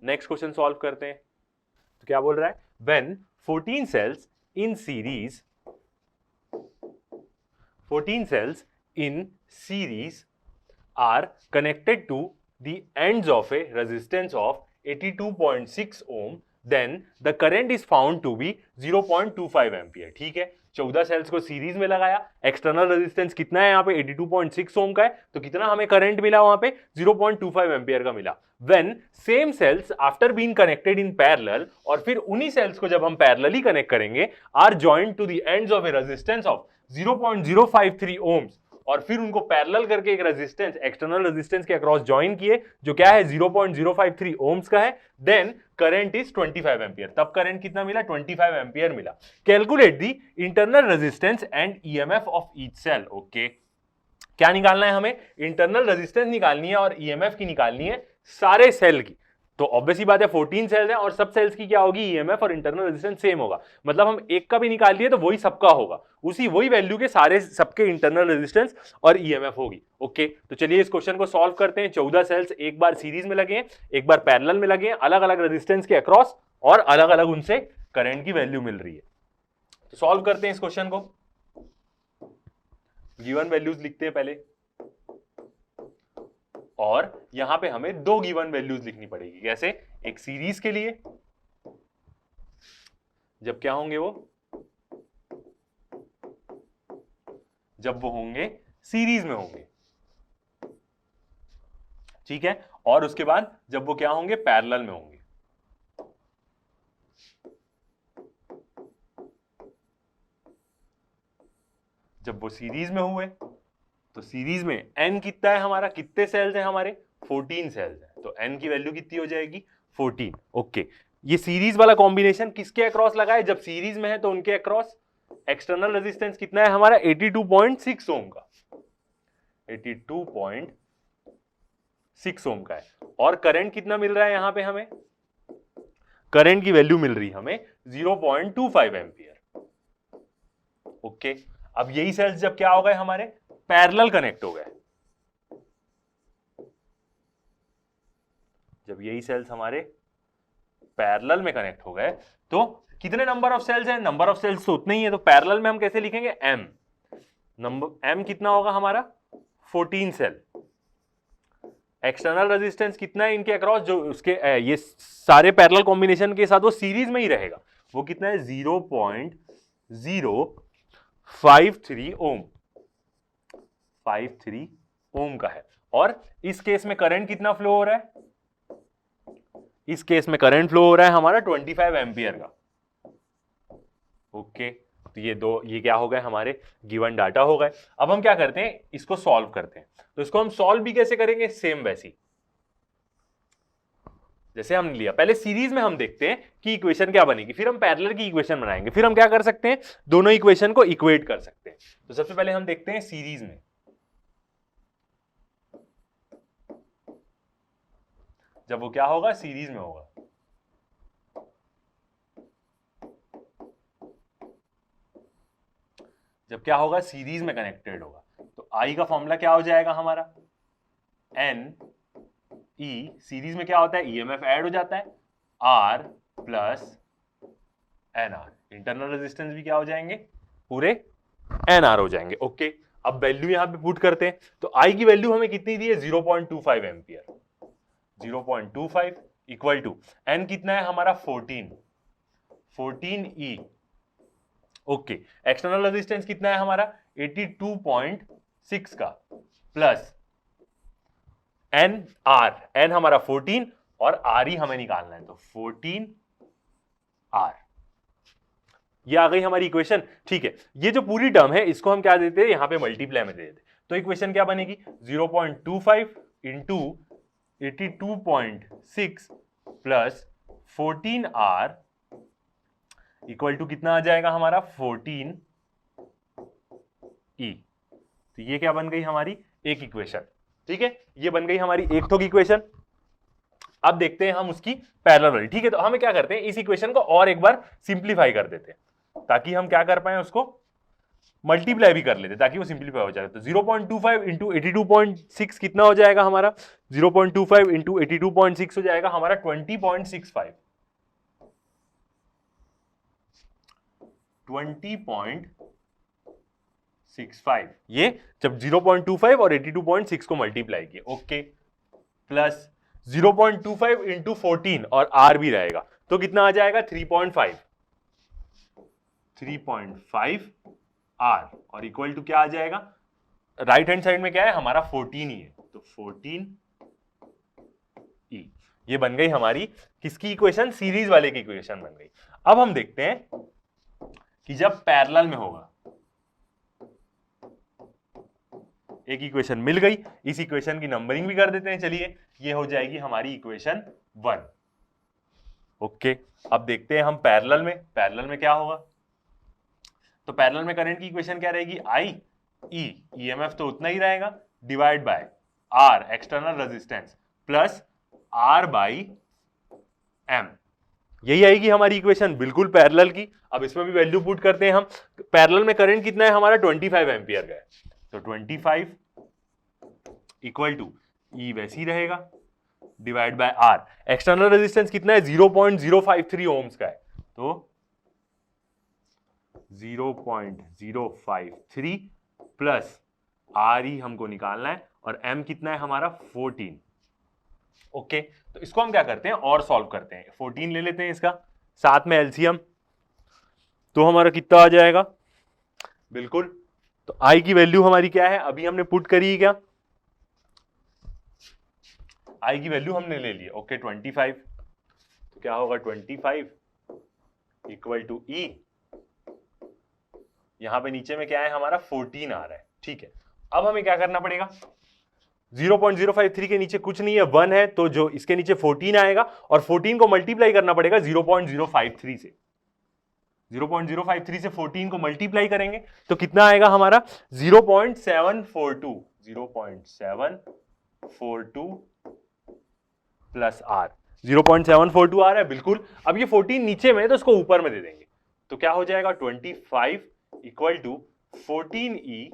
नेक्स्ट क्वेश्चन सॉल्व करते हैं, तो क्या बोल रहा है, when 14 cells in series, 14 cells in series are connected to the ends of a resistance of 82.6 ohm, then the current is found to be 0.25 ampere। ठीक है, 14 सेल्स को सीरीज में लगाया, एक्सटर्नल रेजिस्टेंस कितना है यहाँ पे 82.6 ओम का है, तो कितना हमें करंट मिला वहां पे 0.25 एम्पियर का मिला। When same cells after being connected in parallel, और फिर उन्हीं सेल्स को जब हम पैरेलली कनेक्ट करेंगे, are joined to the ends of a resistance of 0.053 ohms, और फिर उनको पैरेलल करके एक रेजिस्टेंस, एक्सटर्नल रेजिस्टेंस के अक्रॉस ज्वाइन किए जो क्या है 0.053 ओम्स का है, देन करंट इज 25 एम्पियर। तब करंट कितना मिला 25 एम्पियर मिला। Calculate the internal resistance and EMF of each cell. Okay, क्या निकालना है हमें, इंटरनल रेजिस्टेंस निकालनी है और ईएमएफ की निकालनी है सारे सेल की। तो ऑब्वियस ही बात है 14 सेल्स हैं और सब सेल्स की क्या होगी ईएमएफ और इंटरनल रेजिस्टेंस सेम होगा, मतलब हम एक का भी निकाल लिए तो वही सबका होगा, उसी वही वैल्यू के सारे सबके इंटरनल रेजिस्टेंस और ईएमएफ होगी। ओके, तो चलिए इस क्वेश्चन को सॉल्व करते हैं। 14 सेल्स एक बार सीरीज में लगे हैं, एक बार पैरेलल में लगे हैं, अलग अलग रेजिस्टेंस के अक्रॉस और अलग अलग उनसे करंट की वैल्यू मिल रही है। तो सॉल्व करते हैं इस क्वेश्चन को। गिवन वैल्यूज लिखते हैं पहले, और यहां पे हमें दो गिवन वैल्यूज लिखनी पड़ेगी। कैसे, एक सीरीज के लिए, जब क्या होंगे वो, जब वो होंगे सीरीज में होंगे, ठीक है, और उसके बाद जब वो क्या होंगे पैरेलल में होंगे। जब वो सीरीज में हुए तो सीरीज में n कितना है हमारा, कितने सेल्स हैं हमारे 14 सेल्स हैं, तो n की वैल्यू कितनी हो जाएगी 14। ओके, ये सीरीज वाला कॉम्बिनेशन किसके अक्रॉस लगा है, जब सीरीज में है तो उनके अक्रॉस एक्सटर्नल रेजिस्टेंस कितना है हमारा 82.6 ओम का, 82.6 ओम का है, और करंट कितना मिल रहा है यहां पे हमें, करंट की वैल्यू मिल रही है हमें 0.25 एम्पियर। ओके, अब यही सेल्स जब क्या हो गए हमारे पैरेलल कनेक्ट हो गए, जब यही सेल्स हमारे पैरेलल में कनेक्ट हो गए तो कितने नंबर ऑफ सेल्स हैं, नंबर ऑफ सेल्स तो उतने ही है, तो पैरेलल में हम कैसे लिखेंगे m, नंबर m कितना होगा हमारा 14 सेल, एक्सटर्नल रेजिस्टेंस कितना है इनके अक्रॉस, जो उसके ये सारे पैरेलल कॉम्बिनेशन के साथ वो सीरीज में ही रहेगा, वो कितना है 0.053 ओम, 53 ओम का है। और इस केस में करंट कितना फ्लो हो रहा है, इस केस में करंट फ्लो हो रहा है हमारा 25 एम्पियर का। ओके, तो ये क्या हो गए हमारे गिवन डाटा हो गए। अब हम क्या करते हैं, इसको सॉल्व करते हैं। तो इसको हम सॉल्व भी कैसे करेंगे, सेम वैसी जैसे हमने लिया, पहले सीरीज में हम देखते हैं कि इक्वेशन क्या बनेगी, फिर हम पैरेलल की इक्वेशन बनाएंगे, फिर हम क्या कर सकते हैं दोनों इक्वेशन को इक्वेट कर सकते हैं। तो सबसे पहले हम देखते हैं सीरीज में, जब वो क्या होगा सीरीज में होगा, जब क्या होगा सीरीज में कनेक्टेड होगा, तो आई का फॉर्मूला क्या हो जाएगा हमारा n ई, सीरीज में क्या होता है, ईएमएफ ऐड हो जाता है, R plus N R, internal resistance भी क्या हो जाएंगे, पूरे एन आर हो जाएंगे। ओके, अब वैल्यू यहां पे पुट करते हैं, तो आई की वैल्यू हमें कितनी दी है, 0.25 एम्पियर, 0.25 इक्वल टू एन कितना है हमारा 14 ई। ओके, एक्सटर्नल रेजिस्टेंस कितना है हमारा 82.6 का, प्लस एन आर, एन हमारा 14 और आर ही हमें निकालना है, तो 14 आर। ये आ गई हमारी इक्वेशन। ठीक है, ये जो पूरी टर्म है इसको हम क्या देते हैं, यहां पे मल्टीप्लाई में दे देते, तो इक्वेशन क्या बनेगी, 0.25 into 82.6 plus 14 R equal to कितना आ जाएगा हमारा 14 ई। तो ये क्या बन गई हमारी एक इक्वेशन। ठीक है, ये बन गई हमारी एक थोक इक्वेशन। अब देखते हैं हम उसकी पैरेलल वाली। ठीक है, तो हमें क्या करते हैं, इस इक्वेशन को और एक बार सिंप्लीफाई कर देते हैं ताकि हम क्या कर पाए, उसको मल्टीप्लाई भी कर लेते ताकि वो सिंप्लीफाई हो जाए। तो 0.25 इंटू 82.6 कितना हो जाएगा हमारा, 0.25 इंटू 82.6 हो जाएगा हमारा 20.65, 20.65। ये जब 0.25 और 82.6 को मल्टीप्लाई किए, ओके, प्लस 0.25 इंटू 14 और आर भी रहेगा तो कितना आ जाएगा 3.5 आर, और इक्वल टू क्या आ जाएगा, राइट हैंड साइड में क्या है हमारा 14 ही है, तो 14 ई। ये बन गई हमारी किसकी इक्वेशन, सीरीज वाले की इक्वेशन बन गई। अब हम देखते हैं कि जब पैरेलल में होगा, एक इक्वेशन मिल गई, इस इक्वेशन की नंबरिंग भी कर देते हैं, चलिए, ये हो जाएगी हमारी इक्वेशन 1। ओके, अब देखते हैं हम पैरेलल में क्या होगा। तो पैरेलल में करंट की इक्वेशन क्या रहेगी, आई ई, ईएमएफ तो उतना ही रहेगा, divide by R external resistance plus R by M, यही आएगी हमारी इक्वेशन बिल्कुल पैरेलल की। अब इसमें भी वैल्यू पुट करते हैं हम। पैरेलल में करंट कितना है हमारा 25 एम्पियर का है, तो 25 इक्वल टू ई वैसे ही रहेगा, divide by R, external resistance कितना है 0.053 ओम्स का है, तो 0.053 प्लस आर ही हमको निकालना है, और एम कितना है हमारा 14। ओके, तो इसको हम क्या करते हैं और सॉल्व करते हैं, 14 ले लेते हैं इसका, साथ में एलसीएम, तो हमारा कितना आ जाएगा, बिल्कुल, तो आई की वैल्यू हमारी क्या है, अभी हमने पुट करी है क्या, आई की वैल्यू हमने ले ली, ओके 25, तो क्या होगा 25 इक्वल टू ई, यहां पे नीचे में क्या है हमारा 14 आ रहा है। ठीक है, अब हमें क्या करना पड़ेगा, 0.053 के नीचे कुछ नहीं है, 1 है, तो जो इसके नीचे 14 आएगा और 14 को मल्टीप्लाई करना पड़ेगा 0.053 से, 0.053 से 14 को मल्टीप्लाई करेंगे तो कितना आएगा हमारा 0.742, 0.742 प्लस आर, 0.742 आ रहा है बिल्कुल। अब ये 14 नीचे में है तो इसको ऊपर में दे देंगे, तो क्या हो जाएगा 25 equal to 14E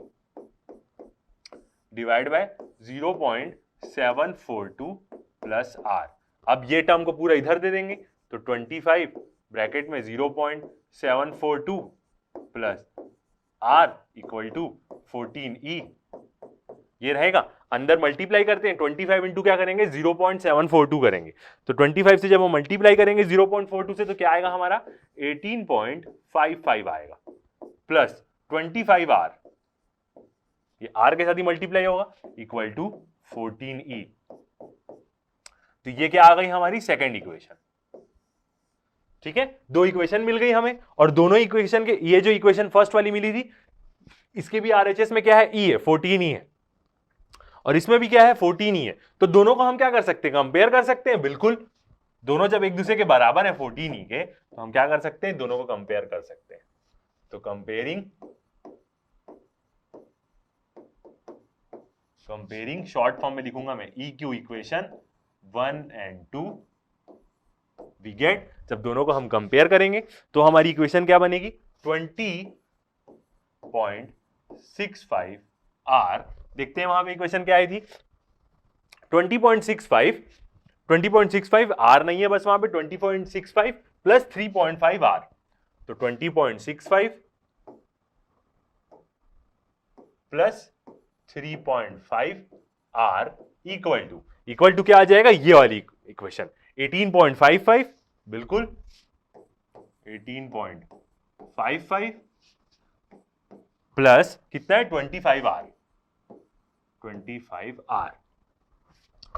divide by 0.742 plus R. अब ये टर्म को पूरा इधर दे देंगे, तो 25 ब्रैकेट में 0.742 plus are equal to 14E, ये रहेगा, अंदर मल्टीप्लाई करते हैं, 25 इंटू क्या करेंगे 0.742 करेंगे, तो 25 से जब हम मल्टीप्लाई करेंगे 0.42 से तो क्या आएगा हमारा 18.55 आएगा, प्लस 25 आर, ये आर के साथ ही मल्टीप्लाई होगा, इक्वल टू 14E। तो ये क्या आ गई हमारी सेकेंड इक्वेशन। ठीक है, दो इक्वेशन मिल गई हमें, और दोनों इक्वेशन के, ये जो इक्वेशन फर्स्ट वाली मिली थी इसके भी आरएचएस में क्या है, ई है, 14 है, और इसमें भी क्या है 14 ही है, तो दोनों को हम क्या कर सकते हैं, कंपेयर कर सकते हैं, बिल्कुल, दोनों जब एक दूसरे के बराबर है 14 ही के, तो हम क्या कर सकते हैं, दोनों को कंपेयर कर सकते हैं। तो कंपेयरिंग शॉर्ट फॉर्म में लिखूंगा मैं, EQ equation 1 and 2 we get, जब दोनों को हम कंपेयर करेंगे तो हमारी इक्वेशन क्या बनेगी 20.65 आर। देखते हैं वहां पे इक्वेशन क्या आई थी, 20.65 आर नहीं है बस वहां पे 20.65 प्लस 3.5 आर, तो 20.65 प्लस 3.5 आर इक्वल टू क्या आ जाएगा, ये वाली इक्वेशन 18.55, बिल्कुल 18.55 प्लस कितना है 25 आर।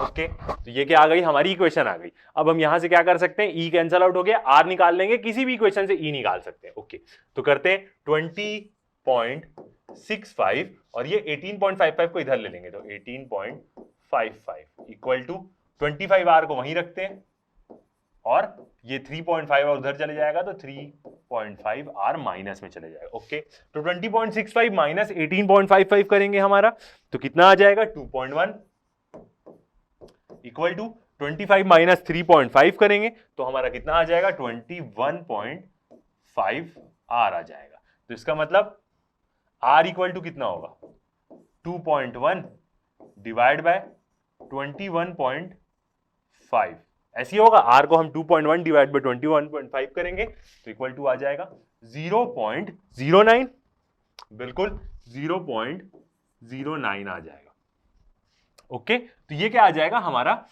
ओके, तो ये क्या आ गई, हमारी इक्वेशन आ गई। अब हम यहां से क्या कर सकते हैं, ई कैंसल आउट हो गया, आर निकाल लेंगे, किसी भी इक्वेशन से ई निकाल सकते हैं। ओके, तो करते हैं 20.65 और ये 18.55 को इधर ले लेंगे, तो 18.55 इक्वल टू 25 आर को वहीं रखते हैं और ये 3.5 उधर चले जाएगा, तो 3.5 आर माइनस में चले जाएगा। ओके, तो 20.65 माइनस 18.55 करेंगे हमारा, तो कितना आ जाएगा 2.1 इक्वल टू 25 माइनस 3.5 करेंगे तो हमारा कितना आ जाएगा 21.5 आर आ जाएगा। तो इसका मतलब आर इक्वल टू कितना होगा 2.1 डिवाइड बाय 21.5, ऐसी होगा। आर को हम 2.1 डिवाइड बाय 21.5 करेंगे तो इक्वल टू आ जाएगा 0.09, बिल्कुल 0.09 आ जाएगा। ओके, तो ये क्या आ जाएगा हमारा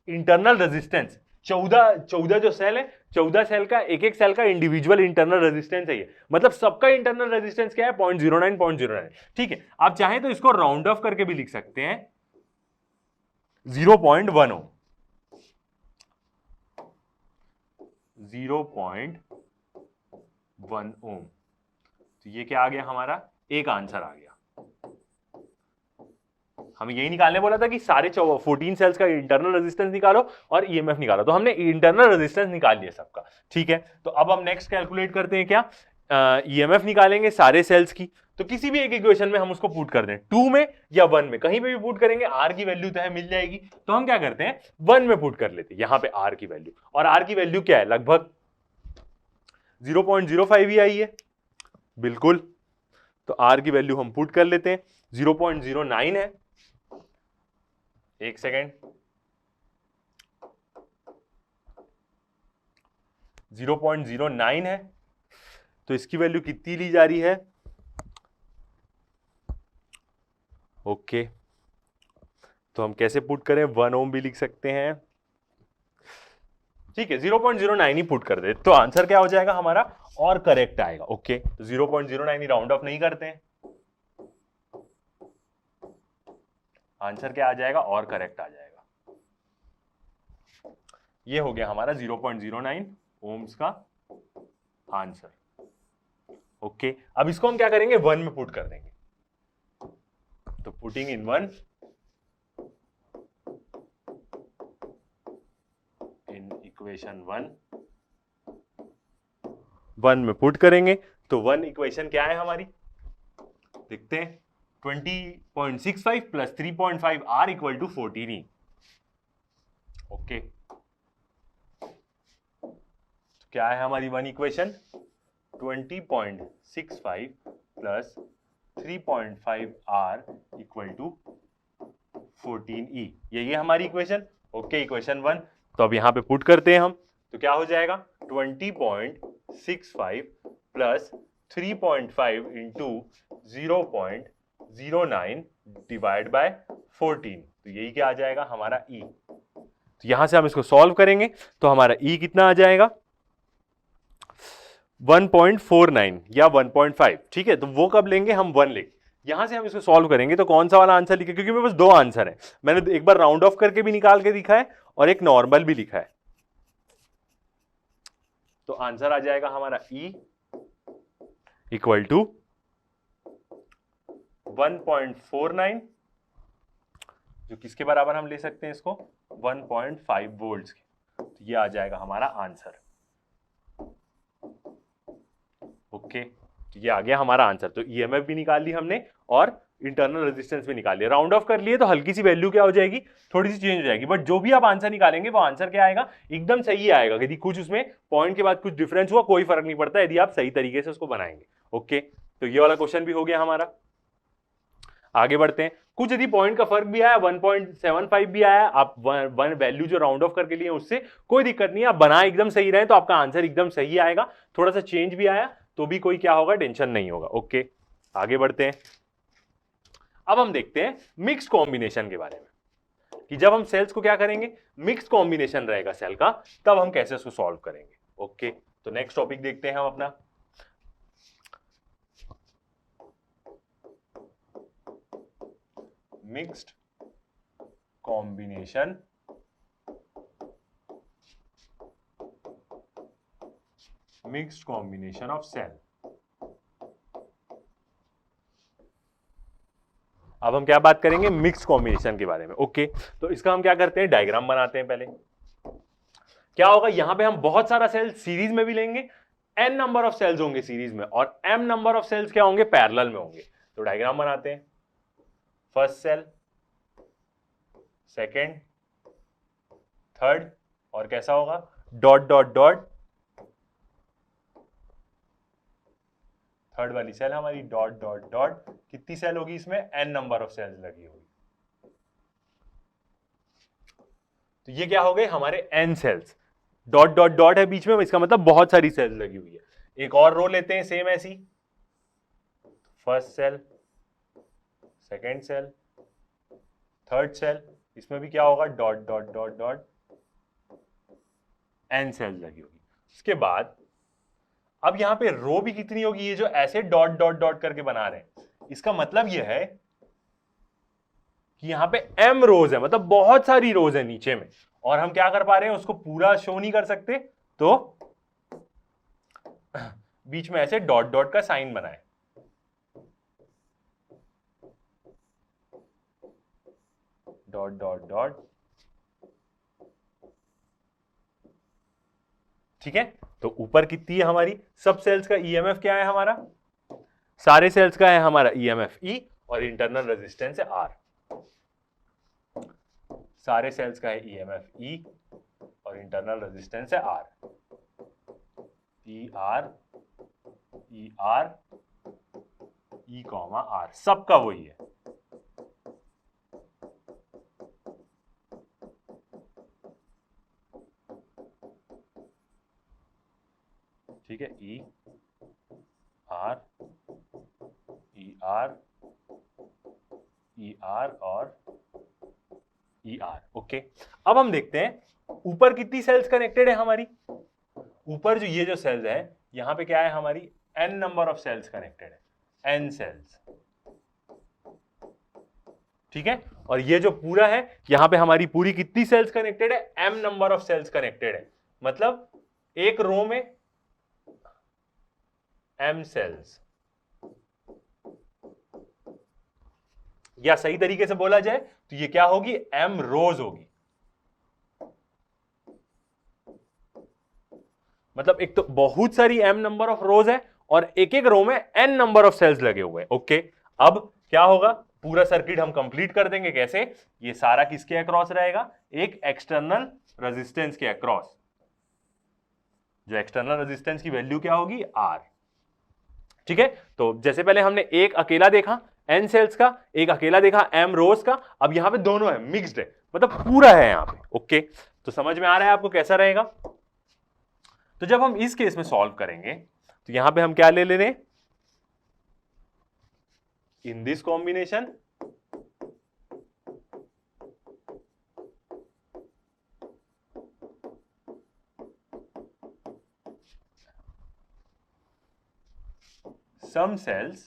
इंटरनल रेजिस्टेंस। 14 जो सेल है, 14 सेल का एक सेल का इंडिविजुअल इंटरनल रेजिस्टेंस है ये, मतलब सबका इंटरनल रेजिस्टेंस क्या है 0.09। ठीक है, आप चाहें तो इसको राउंड ऑफ करके भी लिख सकते हैं 0.1 ओम, 0.1 ओम। तो ये क्या आ गया हमारा, एक आंसर आ गया। हमें यही निकालने बोला था कि सारे 14 सेल्स का इंटरनल रेजिस्टेंस निकालो और ईएमएफ निकालो, तो हमने इंटरनल रेजिस्टेंस निकाल लिया सबका। ठीक है, तो अब हम नेक्स्ट कैलकुलेट करते हैं क्या, ईएमएफ निकालेंगे सारे सेल्स की। तो किसी भी एक इक्वेशन में हम उसको पुट कर दें, 2 में या 1 में, कहीं पे भी पुट करेंगे, आर की वैल्यू तो है मिल जाएगी, तो हम क्या करते हैं 1 में पुट कर लेते हैं यहां पे आर की वैल्यू, और आर की वैल्यू क्या है लगभग 0.05 ही आई है, बिल्कुल। तो आर की वैल्यू हम पुट कर लेते हैं, 0.09 है, एक सेकेंड, 0.09 है, तो इसकी वैल्यू कितनी ली जा रही है, ओके, तो हम कैसे पुट करें, 1 ओम भी लिख सकते हैं, ठीक है 0.09 ही पुट कर दे, तो आंसर क्या हो जाएगा हमारा, और करेक्ट आएगा। ओके, तो 0.09 ही राउंड ऑफ नहीं करते हैं, आंसर क्या आ जाएगा, और करेक्ट आ जाएगा। ये हो गया हमारा 0.09 ओम्स का आंसर। ओके, अब इसको हम क्या करेंगे 1 में पुट कर देंगे, तो पुटिंग इन 1 इन इक्वेशन 1 में पुट करेंगे, तो 1 इक्वेशन क्या है हमारी, देखते हैं 20.65 plus 3.5 R equal to 14 okay, तो क्या है हमारी 1 equation 20.65 plus 3.5 R equal to 14 यही है हमारी इक्वेशन। ओके, इक्वेशन 1, तो अब यहां पे पुट करते हैं हम, तो क्या हो जाएगा 20.65 प्लस 3.5 इंटू 0.09 डिवाइड बाय 14, तो यही क्या आ जाएगा हमारा ई। तो यहां से हम इसको सॉल्व करेंगे तो हमारा ई कितना आ जाएगा 1.49 या 1.5। ठीक है, तो वो कब लेंगे हम 1 लेंगे, यहां से हम इसको सॉल्व करेंगे तो कौन सा वाला आंसर लिखे, क्योंकि मेरे पास 2 आंसर है, मैंने एक बार राउंड ऑफ करके भी निकाल के दिखा है और एक नॉर्मल भी लिखा है। तो आंसर आ जाएगा हमारा ई इक्वल टू 1.49, जो किसके बराबर हम ले सकते हैं इसको 1.5 वोल्ट्स के, तो ये आ जाएगा हमारा आंसर। ओके, तो ये आ गया हमारा आंसर। तो ईएमएफ भी निकाल ली हमने और इंटरनल रेजिस्टेंस भी निकाल लिया, राउंड ऑफ कर लिए तो हल्की सी वैल्यू क्या हो जाएगी, थोड़ी सी चेंज हो जाएगी, बट जो भी आप आंसर निकालेंगे वो आंसर क्या आएगा, एकदम सही आएगा। यदि कुछ उसमें पॉइंट के बाद कुछ डिफरेंस हुआ कोई फर्क नहीं पड़ता, यदि आप सही तरीके से उसको बनाएंगे। ओके, तो ये वाला क्वेश्चन भी हो गया हमारा। आगे बढ़ते हैं। कुछ यदि पॉइंट का फर्क भी आया, 1.75 भी आया, आप वन वैल्यू जो राउंड ऑफ करके लिए उससे कोई दिक्कत नहीं है, आप बना एकदम सही रहे तो आपका आंसर एकदम सही आएगा। थोड़ा सा चेंज भी आया तो भी कोई क्या होगा, टेंशन नहीं होगा। ओके, आगे बढ़ते हैं। अब हम देखते हैं मिक्स कॉम्बिनेशन के बारे में, कि जब हम सेल्स को क्या करेंगे, मिक्स कॉम्बिनेशन रहेगा सेल का, तब हम कैसे उसको सॉल्व करेंगे। ओके, तो नेक्स्ट टॉपिक देखते हैं हम अपना। Mixed combination of cell. अब हम क्या बात करेंगे, मिक्स कॉम्बिनेशन के बारे में। ओके, तो इसका हम क्या करते हैं, डायग्राम बनाते हैं पहले। क्या होगा, यहां पे हम बहुत सारा सेल सीरीज में भी लेंगे, n नंबर ऑफ सेल्स होंगे सीरीज में, और m नंबर ऑफ सेल्स क्या होंगे, पैरेलल में होंगे। तो डायग्राम बनाते हैं। फर्स्ट सेल, सेकेंड, थर्ड, और कैसा होगा, डॉट डॉट डॉट, थर्ड वाली सेल हमारी डॉट डॉट डॉट, कितनी सेल होगी इसमें, n नंबर ऑफ सेल्स लगी होगी। तो ये क्या हो गए हमारे n cells, dot dot dot है बीच में, इसका मतलब बहुत सारी सेल्स लगी हुई है। एक और रो लेते हैं सेम ऐसी, first cell, second cell, third cell, इसमें भी क्या होगा, dot dot dot dot, n cells लगी होगी। उसके बाद अब यहां पे रो भी कितनी होगी, ये जो ऐसे डॉट डॉट डॉट करके बना रहे हैं, इसका मतलब यह है कि यहां पे m रोज है, मतलब बहुत सारी रोज है नीचे में, और हम क्या कर पा रहे हैं, उसको पूरा शो नहीं कर सकते, तो बीच में ऐसे डॉट डॉट का साइन बनाए। डॉट डॉट डॉट, ठीक है। तो ऊपर कितनी है हमारी, सब सेल्स का ईएमएफ क्या है हमारा, सारे सेल्स का है हमारा ईएमएफ E, और इंटरनल रेजिस्टेंस है R। सारे सेल्स का है ईएमएफ E और इंटरनल रेजिस्टेंस है R। E कॉमा R, सबका वही है। ठीक है, E R और ER। ओके, अब हम देखते हैं ऊपर कितनी सेल्स कनेक्टेड है हमारी। ऊपर जो ये जो सेल्स है, यहां पे क्या है हमारी, n number of cells connected है, n सेल्स। ठीक है, और ये जो पूरा है, यहां पे हमारी पूरी कितनी सेल्स कनेक्टेड है, m number of cells connected है, मतलब एक रो में m सेल्स, या सही तरीके से बोला जाए तो ये क्या होगी, m रोज होगी। मतलब एक तो बहुत सारी m नंबर ऑफ रोज है, और एक एक रो में n नंबर ऑफ सेल्स लगे हुए हैं। ओके, अब क्या होगा, पूरा सर्किट हम कंप्लीट कर देंगे। कैसे, ये सारा किसके अक्रॉस रहेगा, एक एक्सटर्नल रेजिस्टेंस के अक्रॉस, जो एक्सटर्नल रेजिस्टेंस की वैल्यू क्या होगी, R। ठीक है, तो जैसे पहले हमने एक अकेला देखा n सेल्स का, एक अकेला देखा m रोज का, अब यहां पे दोनों है, मिक्स्ड है, मतलब पूरा है यहां पे। ओके, तो समझ में आ रहा है आपको कैसा रहेगा। तो जब हम इस केस में सॉल्व करेंगे, तो यहां पे हम क्या ले रहे हैं, इन this combination some cells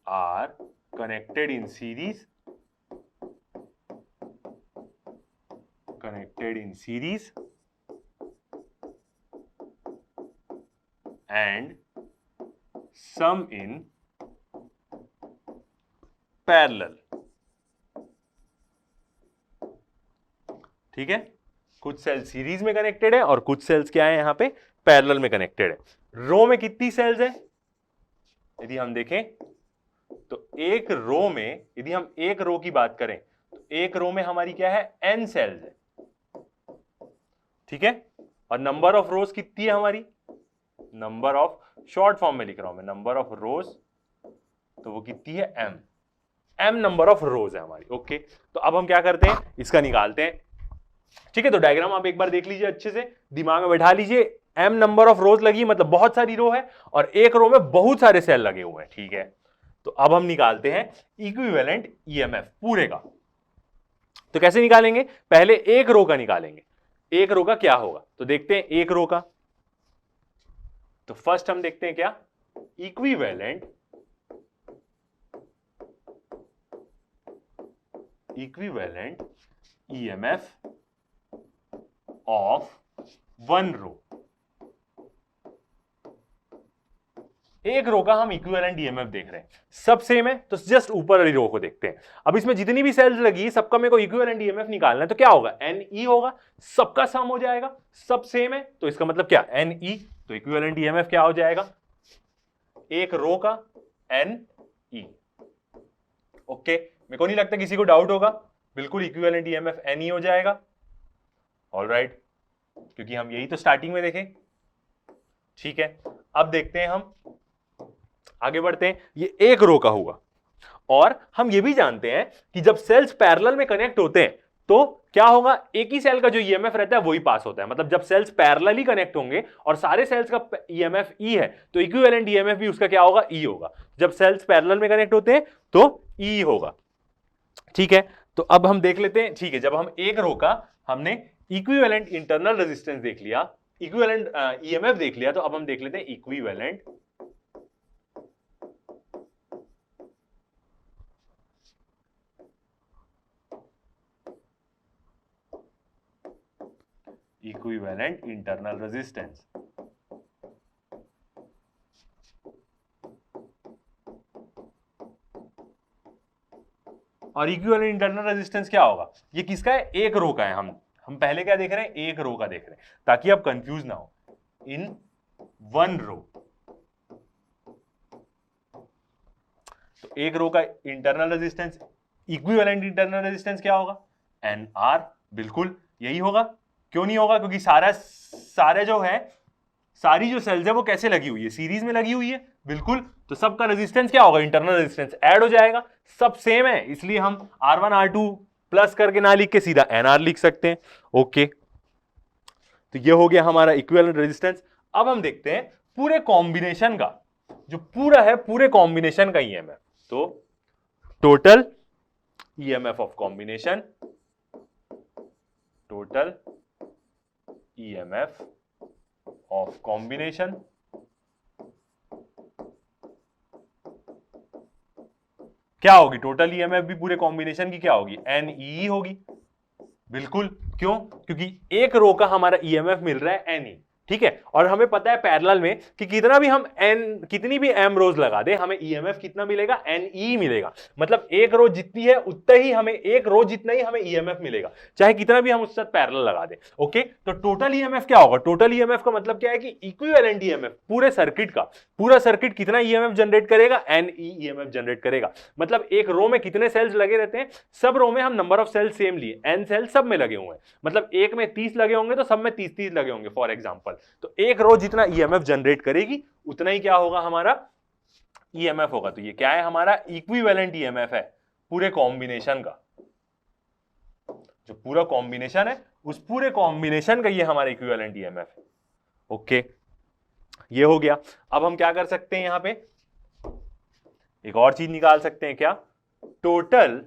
are connected in series and some in parallel। ठीक है, कुछ सेल सीरीज में कनेक्टेड है और कुछ सेल्स क्या है यहां पे, पैरेलल में कनेक्टेड है। रो में कितनी सेल्स है, यदि हम देखें तो एक रो में, यदि हम एक रो की बात करें तो एक रो में हमारी क्या है, n सेल्स है। ठीक है, और नंबर ऑफ रोज कितनी है हमारी, नंबर ऑफ शॉर्ट फॉर्म में लिख रहा हूं मैं, नंबर ऑफ रोज, तो वो कितनी है m नंबर ऑफ रोज है हमारी। ओके, तो अब हम क्या करते हैं, इसका निकालते हैं। ठीक है, तो डायग्राम आप एक बार देख लीजिए अच्छे से, दिमाग में बैठा लीजिए। m नंबर ऑफ रोज लगी, मतलब बहुत सारी रो है और एक रो में बहुत सारे सेल लगे हुए हैं। ठीक है, तो अब हम निकालते हैं इक्विवेलेंट ईएमएफ पूरे का। तो कैसे निकालेंगे, पहले एक रो का निकालेंगे। एक रो का क्या होगा, तो देखते हैं एक रो का। तो फर्स्ट हम देखते हैं क्या, equivalent EMF of one row. एक रो का हम इक्विवेलेंट ईएमएफ देख रहे हैं, सब सेम है, तो जस्ट ऊपर वाली रो को देखते हैं। अब इसमें जितनी भी सेल्स लगी सबका मेरे को इक्विवेलेंट ईएमएफ निकालना है, तो क्या होगा, NE होगा, सबका सम हो जाएगा, सब सेम है, तो इसका मतलब क्या, NE। तो इक्विवेलेंट ईएमएफ क्या हो जाएगा, एक रो का NE। ओके, मेरे को नहीं लगता किसी को डाउट होगा, बिल्कुल इक्विवेलेंट ईएमएफ NE हो जाएगा। ऑलराइट, क्योंकि हम यही तो स्टार्टिंग में देखें। ठीक है, अब देखते हैं, हम आगे बढ़ते हैं। ये एक रो का हुआ, और हम ये भी जानते हैं कि जब सेल्स पैरेलल में कनेक्ट होते हैं तो क्या होगा, एक ही सेल का जो ईएमएफ रहता है वही पास होता है। मतलब जब सेल्स पैरेलली कनेक्ट होंगे और सारे सेल्स का ईएमएफ ई है, तो इक्विवेलेंट ईएमएफ भी उसका क्या होगा, ई होगा। जब सेल्स पैरेलल में कनेक्ट होते हैं तो ई होगा। ठीक है, तो अब हम देख लेते हैं। ठीक है, जब हम एक रो का हमने इक्विवेलेंट इंटरनल रेजिस्टेंस देख लिया, इक्विवेलेंट ईएमएफ देख लिया, तो अब हम देख लेते हैं इक्विवेलेंट इंटरनल रेजिस्टेंस। और इक्विवेलेंट इंटरनल रेजिस्टेंस क्या होगा, ये किसका है, एक रो का है। हम पहले क्या देख रहे हैं, एक रो का देख रहे हैं, ताकि आप कंफ्यूज ना हो। इन वन रो, तो एक रो का internal resistance, equivalent internal resistance क्या होगा, NR। बिल्कुल यही होगा, क्यों नहीं होगा, क्योंकि सारे जो है, सारी जो सेल्स है वो कैसे लगी हुई है, सीरीज में लगी हुई है। बिल्कुल, तो सबका रेजिस्टेंस क्या होगा, इंटरनल रेजिस्टेंस ऐड हो जाएगा, सब सेम है, इसलिए हम R1 R2 प्लस करके ना लिख के सीधा NR लिख सकते हैं। ओके, तो ये हो गया हमारा इक्विवेलेंट रेजिस्टेंस। अब हम देखते हैं पूरे कॉम्बिनेशन का, जो पूरा है पूरे कॉम्बिनेशन का ईएमएफ। तो total EMF of combination, total EMF of combination क्या होगी, टोटल ईएमएफ भी पूरे कॉम्बिनेशन की क्या होगी, NE होगी। बिल्कुल, क्यों, क्योंकि एक रो का हमारा ईएमएफ मिल रहा है NE। ठीक है, और हमें पता है पैरेलल में कि कितना भी हम कितनी भी m रोज लगा दे, हमें ईएमएफ कितना मिलेगा, NE मिलेगा। मतलब एक रो जितनी है उतना ही हमें, एक रो जितना ही हमें ईएमएफ मिलेगा, चाहे कितना भी हम उसके साथ पैरेलल लगा दे। ओके, तो टोटल ईएमएफ क्या होगा, टोटल ईएमएफ का मतलब क्या है कि इक्विवेलेंट ईएमएफ पूरे सर्किट का, पूरा सर्किट कितना ईएमएफ जनरेट करेगा, NE ईएमएफ जनरेट करेगा। मतलब एक रो में कितने सेल्स लगे रहते हैं, सब रो में हम नंबर ऑफ सेल्स सेम लिए, n सेल्स सब में लगे हुए हैं, मतलब एक में 30 लगे होंगे तो सब में 30 लगे होंगे फॉर एग्जांपल। तो एक रो जितना ईएमएफ जनरेट करेगी उतना ही क्या होगा, हमारा ईएमएफ होगा। तो ये क्या है, हमारा इक्विवेलेंट ईएमएफ है पूरे कॉम्बिनेशन का। जो पूरा कॉम्बिनेशन है उस पूरे कॉम्बिनेशन का ये हमारा इक्विवेलेंट ईएमएफ है। ओके, ये हो गया। अब हम क्या कर सकते हैं, यहां पे एक और चीज निकाल सकते हैं, क्या, total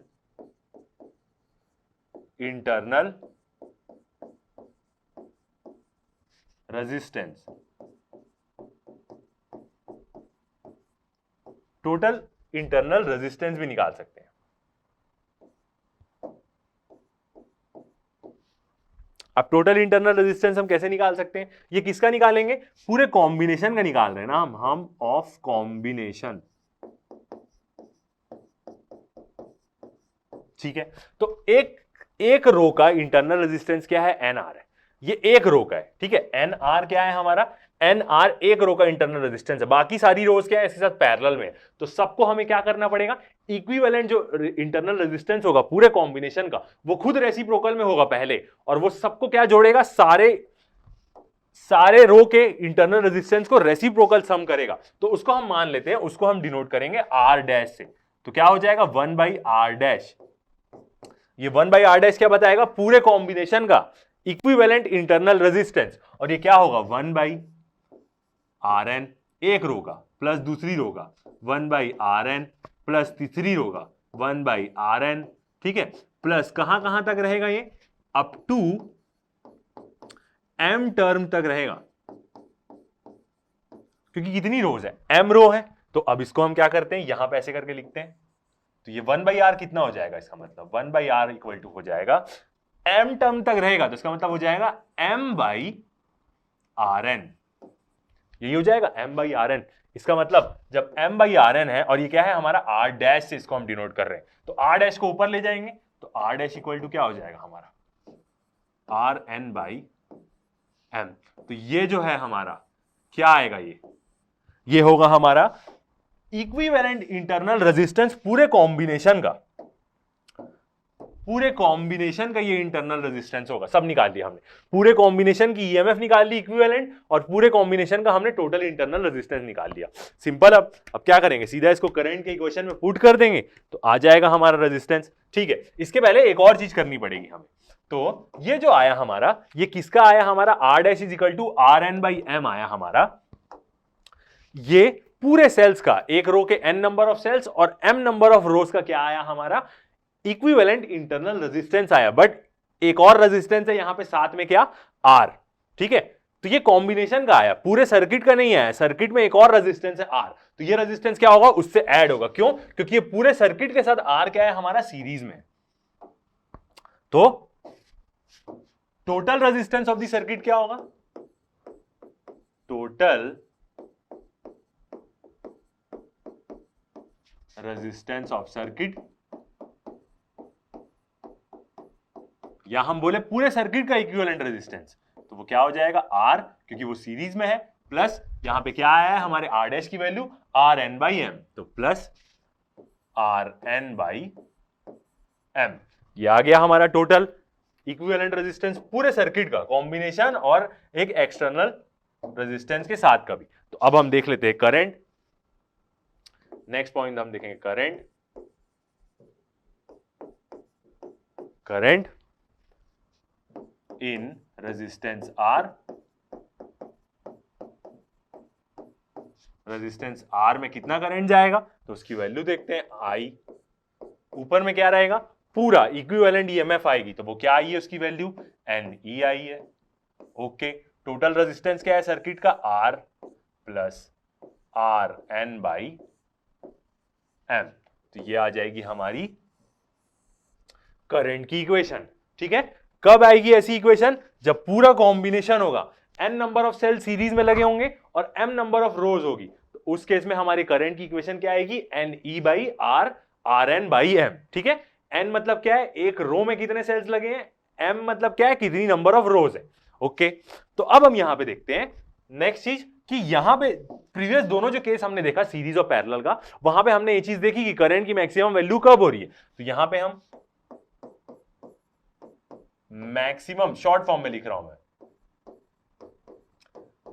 internal resistance. Total internal resistance भी निकाल सकते हैं। अब टोटल इंटरनल रेजिस्टेंस हम कैसे निकाल सकते हैं, ये किसका निकालेंगे, पूरे कॉम्बिनेशन का निकाल रहे हैं ना हम ऑफ कॉम्बिनेशन। ठीक है, तो एक रो का इंटरनल रेजिस्टेंस क्या है, NR है, ये एक रो का है। ठीक है, NR क्या है हमारा, NR एक रो का इंटरनल रेजिस्टेंस है, बाकी सारी रोज क्या है इसके साथ पैरेलल में। तो सबको हमें क्या करना पड़ेगा, इक्विवेलेंट जो इंटरनल रेजिस्टेंस होगा पूरे कॉम्बिनेशन का, वो खुद रेसिप्रोकल में होगा पहले, और वो सबको क्या जोड़ेगा, सारे सारे रो के इंटरनल रेजिस्टेंस को रेसिप्रोकल सम करेगा, तो उसको हम मान लेते हैं, उसको हम डिनोट करेंगे आर डैश से। तो क्या हो जाएगा 1/r डैश। ये 1/r डैश क्या बताएगा, पूरे कॉम्बिनेशन का इक्विवेलेंट इंटरनल रेजिस्टेंस, और ये क्या होगा 1/rn, एक रो का प्लस दूसरी रो का 1/rn प्लस तीसरी रो का 1/rn, ठीक है, प्लस कहां कहां तक रहेगा ये, अप टू m टर्म तक रहेगा, क्योंकि कितनी रोज है, m रो है। तो अब इसको हम क्या करते हैं, यहां पे ऐसे करके लिखते हैं, तो ये 1/r कितना हो जाएगा, इसका मतलब 1/r इक्वल टू हो जाएगा m टर्म तक रहेगा, तो इसका मतलब हो जाएगा m/rn, यही हो जाएगा m/rn। इसका मतलब जब m/rn है और ये क्या है हमारा r डैश से इसको हम डिनोट कर रहे हैं, तो r डैश को ऊपर ले जाएंगे, तो r डैश इक्वल टू क्या हो जाएगा हमारा rn/m। तो ये जो है हमारा क्या आएगा, ये होगा हमारा इक्विवेलेंट इंटरनल रेजिस्टेंस पूरे कॉम्बिनेशन का, ये इंटरनल रेजिस्टेंस होगा। सब निकाल लिया हमने, पूरे कॉम्बिनेशन की ईएमएफ निकाल ली इक्विवेलेंट, और पूरे कॉम्बिनेशन का हमने टोटल इंटरनल रेजिस्टेंस निकाल लिया। सिंपल। अब क्या करेंगे, सीधा इसको करंट के इक्वेशन में पुट कर देंगे, तो आ जाएगा हमारा रेजिस्टेंस। ठीक है, इसके पहले एक और चीज करनी पड़ेगी हमें, तो ये जो आया हमारा, ये किसका आया हमारा, r dash is equal to rn/m आया हमारा, ये पूरे सेल्स का, एक रो के n नंबर ऑफ सेल्स और m नंबर ऑफ रोज का क्या आया हमारा, इक्विवेलेंट इंटरनल रेजिस्टेंस आया। बट एक और रेजिस्टेंस है यहां पे साथ में, क्या, R, ठीक है। तो ये कॉम्बिनेशन का आया, पूरे सर्किट का नहीं आया, सर्किट में एक और रेजिस्टेंस है R, तो ये रेजिस्टेंस क्या होगा, उससे ऐड होगा। क्यों, क्योंकि ये पूरे सर्किट के साथ R क्या है हमारा, सीरीज में। तो total resistance of the circuit क्या होगा, टोटल रेजिस्टेंस ऑफ सर्किट, या हम बोले पूरे सर्किट का इक्विवेलेंट रेजिस्टेंस, तो वो क्या हो जाएगा R, क्योंकि वो सीरीज में है, प्लस यहां पे क्या आया है हमारे R डैश की वैल्यू rn/m, तो प्लस rn/m, ये आ गया हमारा टोटल इक्विवेलेंट रेजिस्टेंस पूरे सर्किट का, कॉम्बिनेशन और एक एक्सटर्नल रेजिस्टेंस के साथ का भी। तो अब हम देख लेते हैं करंट, नेक्स्ट पॉइंट हम देखेंगे current in resistance R, resistance R में कितना करंट जाएगा, तो उसकी वैल्यू देखते हैं, I, ऊपर में क्या रहेगा, पूरा इक्विवेलेंट ईएमएफ आएगी, तो वो क्या आई है उसकी वैल्यू, NE आई है। ओके, टोटल रेजिस्टेंस क्या है सर्किट का, R प्लस rn/m, तो ये आ जाएगी हमारी करंट की इक्वेशन। ठीक है, कब आएगी ऐसी इक्वेशन, जब पूरा कॉम्बिनेशन होगा, n number of cell series में लगे होंगे और m नंबर ऑफ रोज होगी, तो उस केस में हमारी करंट की इक्वेशन क्या आएगी, NE/R rn/m। ठीक है, n मतलब क्या है, एक रो में कितने सेल्स लगे हैं, m मतलब क्या है, कितनी नंबर ऑफ रोज है। ओके, तो अब हम यहां पे देखते हैं नेक्स्ट चीज, कि यहां पे प्रीवियस दोनों जो केस हमने देखा सीरीज और पैरेलल का, वहां पे हमने ये चीज देखी कि करंट की मैक्सिमम वैल्यू कब हो रही है, तो यहां पे हम मैक्सिमम, शॉर्ट फॉर्म में लिख रहा हूं मैं,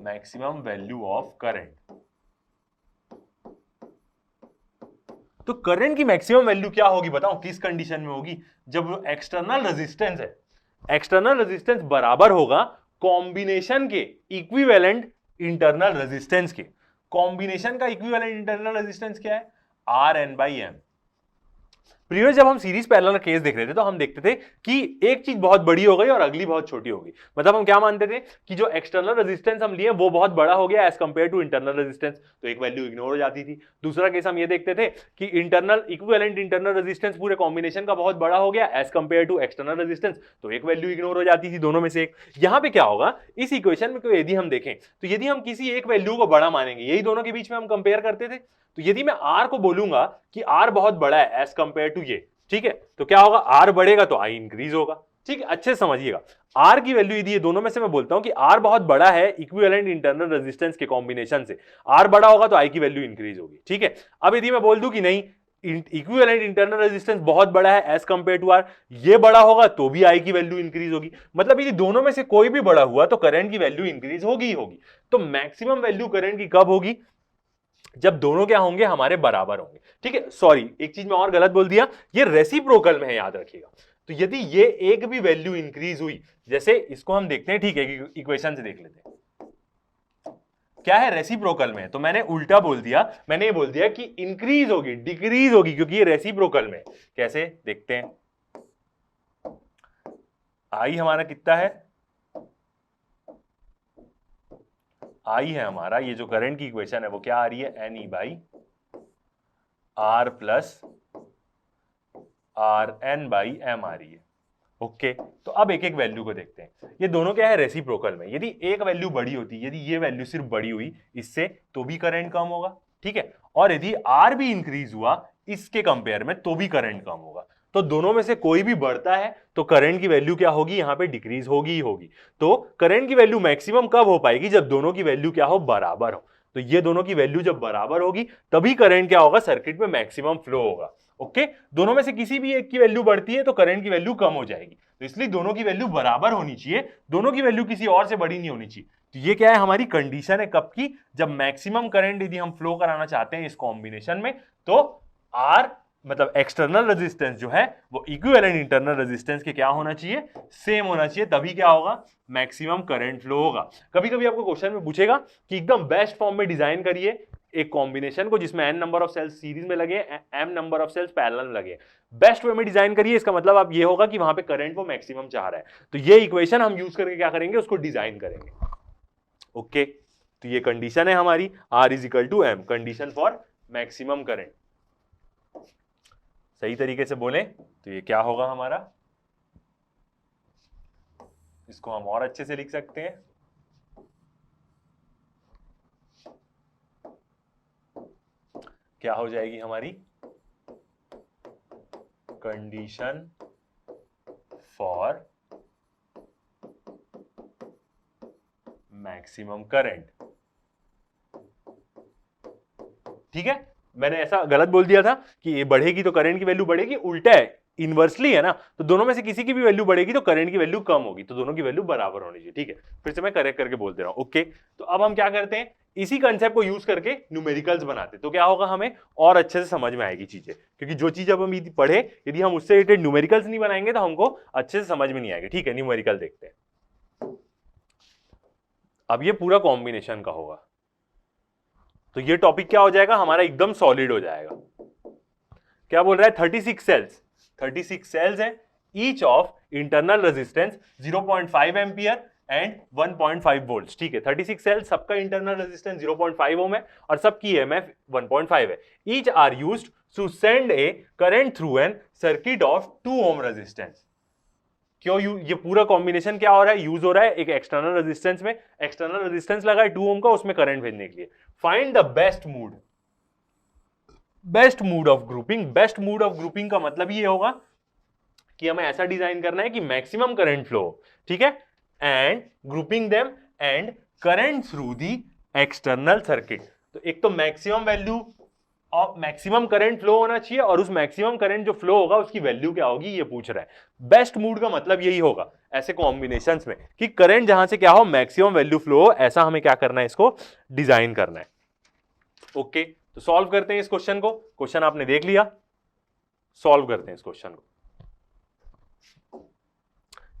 मैक्सिमम वैल्यू ऑफ करंट। तो करंट की मैक्सिमम वैल्यू क्या होगी बताओ, किस कंडीशन में होगी, जब एक्सटर्नल रेजिस्टेंस है, एक्सटर्नल रेजिस्टेंस बराबर होगा कॉम्बिनेशन के इक्विवेलेंट इंटरनल रेजिस्टेंस के। कॉम्बिनेशन का इक्विवेलेंट इंटरनल रेजिस्टेंस क्या है, rn/m। प्रीवियस जब हम सीरीज पैरेलल का केस देख रहे थे, तो हम देखते थे कि एक चीज बहुत बड़ी हो गई और अगली बहुत छोटी हो गई। मतलब हम क्या मानते थे कि जो एक्सटर्नल रेजिस्टेंस हम लिए वो बहुत बड़ा हो गया as compare to internal resistance, तो एक वैल्यू इग्नोर हो जाती थी। दूसरा केस हम ये देखते थे कि इंटरनल इक्विवेलेंट इंटरनल रेजिस्टेंस पूरे कॉम्बिनेशन का बहुत बड़ा हो गया as compare to external resistance, तो एक वैल्यू इग्नोर हो जाती थी, दोनों में से एक। यहां पे क्या होगा इस इक्वेशन में, यदि हम देखें तो यदि हम किसी एक वैल्यू को बड़ा मानेंगे, यही दोनों के बीच में हम कंपेयर करते थे, तो यदि मैं R को बोलूंगा कि R बहुत बड़ा है एज कंपेयर टू ये, ठीक है, तो क्या होगा, R बढ़ेगा तो I इंक्रीज होगा। ठीक है, अच्छे समझिएगा, R की वैल्यू यदि ये दोनों में से मैं बोलता हूं कि R बहुत बड़ा है इक्विवेलेंट इंटरनल रेजिस्टेंस के कॉम्बिनेशन से, R बड़ा होगा तो I की वैल्यू इंक्रीज होगी। ठीक है, अब यदि मैं बोल दूं कि नहीं, इक्विवेलेंट इंटरनल रेजिस्टेंस बहुत बड़ा है एज कंपेयर टू आर, ये बड़ा होगा तो भी आई की वैल्यू इंक्रीज होगी। मतलब यदि दोनों में से कोई भी बड़ा हुआ तो करंट की वैल्यू इंक्रीज होगी ही होगी। तो मैक्सिमम वैल्यू करंट की कब होगी? जब दोनों क्या होंगे? हमारे बराबर होंगे। ठीक है, सॉरी एक चीज मैं और गलत बोल दिया, ये रेसिप्रोकल में है, याद रखिएगा। तो यदि ये एक भी वैल्यू इंक्रीज हुई, जैसे इसको हम देखते हैं, ठीक है, इक्वेशन से देख लेते हैं क्या है, रेसिप्रोकल में है, तो मैंने उल्टा बोल दिया, मैंने ये बोल दिया कि इंक्रीज होगी, डिक्रीज होगी, क्योंकि ये रेसिप्रोकल में। कैसे देखते हैं, आई हमारा कितना है, आई है हमारा, ये जो करंट की इक्वेशन है वो क्या आ रही है, N E by R plus R N by M आ रही है। ओके, तो अब एक एक वैल्यू को देखते हैं। ये दोनों क्या है, रेसिप्रोकल में। यदि एक वैल्यू बड़ी होती, यदि ये वैल्यू सिर्फ बड़ी हुई इससे, तो भी करंट कम होगा। ठीक है, और यदि आर भी इंक्रीज हुआ इसके कंपेयर में, तो भी करंट कम होगा। तो दोनों में से कोई भी बढ़ता है तो करंट की वैल्यू क्या होगी, यहां पे डिक्रीज होगी ही होगी। तो करंट की वैल्यू मैक्सिमम कब हो पाएगी, जब दोनों की वैल्यू क्या हो, बराबर हो। तो ये दोनों की वैल्यू जब बराबर होगी तभी करंट क्या होगा, सर्किट में मैक्सिमम फ्लो होगा। ओके, दोनों में से किसी भी एक की वैल्यू बढ़ती है तो करंट की वैल्यू कम हो जाएगी। तो इसलिए दोनों की वैल्यू बराबर होनी चाहिए, दोनों की वैल्यू किसी और से बड़ी नहीं होनी चाहिए। तो ये क्या है, हमारी कंडीशन है कब की, जब मैक्सिमम करंट यदि हम फ्लो कराना चाहते हैं इस कॉम्बिनेशन में, तो आर मतलब एक्सटर्नल रेजिस्टेंस जो है वो इक्विवेलेंट इंटरनल रेजिस्टेंस के क्या होना चाहिए, सेम होना चाहिए, तभी क्या होगा, मैक्सिमम करंट फ्लो होगा। कभी कभी आपको क्वेश्चन में पूछेगा कि एकदम बेस्ट फॉर्म में डिजाइन करिए एक कॉम्बिनेशन को जिसमें n number of cells series में लगे, m number of cells parallel में लगे, बेस्ट वे में डिजाइन करिए। इसका मतलब अब ये होगा कि वहां पे करंट वो मैक्सिमम चाह रहा है, तो ये इक्वेशन हम यूज करके क्या करेंगे, उसको डिजाइन करेंगे। ओके, तो ये कंडीशन है हमारी, R is equal to M, condition for maximum current. सही तरीके से बोले तो ये क्या होगा हमारा, इसको हम और अच्छे से लिख सकते हैं, क्या हो जाएगी हमारी, कंडीशन फॉर मैक्सिमम करंट। ठीक है, मैंने ऐसा गलत बोल दिया था कि ये बढ़ेगी तो करंट की वैल्यू बढ़ेगी, उल्टा है, इनवर्सली है ना। तो दोनों में से किसी की भी वैल्यू बढ़ेगी तो करंट की वैल्यू कम होगी, तो दोनों की वैल्यू बराबर होनी चाहिए। ठीक है, फिर से मैं करेक्ट करके बोल दे रहा हूं। ओके, तो अब हम क्या करते हैं, इसी कंसेप्ट को यूज करके न्यूमेरिकल्स बनाते, तो क्या होगा, हमें और अच्छे से समझ में आएगी चीजें, क्योंकि जो चीज अब हम यदि पढ़े, यदि हम उससे रिलेटेड न्यूमेरिकल्स नहीं बनाएंगे तो हमको अच्छे से समझ में नहीं आएगा। ठीक है, न्यूमेरिकल देखते हैं। अब ये पूरा कॉम्बिनेशन का होगा, तो ये टॉपिक क्या हो जाएगा हमारा, एकदम सॉलिड हो जाएगा। क्या बोल रहा है, 36 सेल्स, 36 सेल्स है, each of internal resistance 0.5 ampere and 1.5 volts. ठीक है, 36 सेल्स, सबका इंटरनल रेजिस्टेंस 0.5 ओम है और सबकी ईएमएफ 1.5 है। Each are used to send a current through an circuit of 2 ohm resistance. क्यों ये पूरा कॉम्बिनेशन क्या हो रहा है, यूज हो रहा है एक एक्सटर्नल रेजिस्टेंस में, एक्सटर्नल रेजिस्टेंस लगा है 2 ओम का, उसमें करंट भेजने के लिए। Find the best mood, best mode of grouping. Best mode of grouping का मतलब ये होगा कि हमें ऐसा डिजाइन करना है कि मैक्सिमम करंट फ्लो, ठीक है, and grouping them and current through the external circuit. तो एक तो maximum value of maximum current flow होना चाहिए और उस मैक्सिमम करंट जो फ्लो होगा उसकी वैल्यू क्या होगी, ये पूछ रहा है। बेस्ट मूड का मतलब यही होगा ऐसे कॉम्बिनेशंस में कि करंट जहां से क्या हो, मैक्सिमम वैल्यू फ्लो हो, ऐसा हमें क्या करना है, इसको डिजाइन करना है। ओके, तो सॉल्व करते हैं इस क्वेश्चन को। क्वेश्चन आपने देख लिया, सॉल्व करते हैं इस क्वेश्चन को।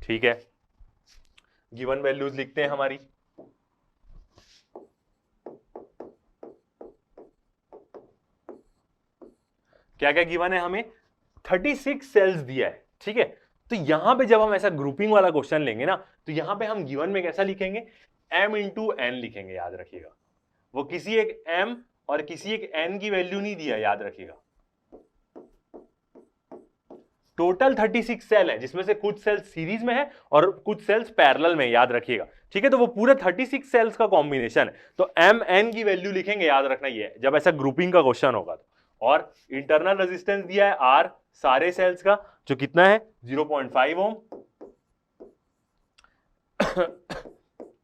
ठीक है, गिवन वैल्यूज लिखते हैं हमारी। क्या क्या गिवन है हमें, 36 सेल्स दिया है। ठीक है, तो यहां पे जब हम ऐसा ग्रुपिंग वाला क्वेश्चन लेंगे ना, तो यहां पे हम गिवन में कैसा लिखेंगे, m इंटू एन लिखेंगे, याद रखिएगा। वो किसी एक m और किसी एक n की वैल्यू नहीं दिया, याद रखिएगा। टोटल 36 सेल है, जिसमें से कुछ सेल्स सीरीज में है और कुछ सेल्स पैरेलल में, याद रखिएगा। ठीक है, तो वो पूरे 36 सेल्स का कॉम्बिनेशन है, तो एम एन की वैल्यू लिखेंगे, याद रखना ये जब ऐसा ग्रुपिंग का क्वेश्चन होगा तो। और इंटरनल रेजिस्टेंस दिया है आर सारे सेल्स का, जो कितना है 0.5 ओम।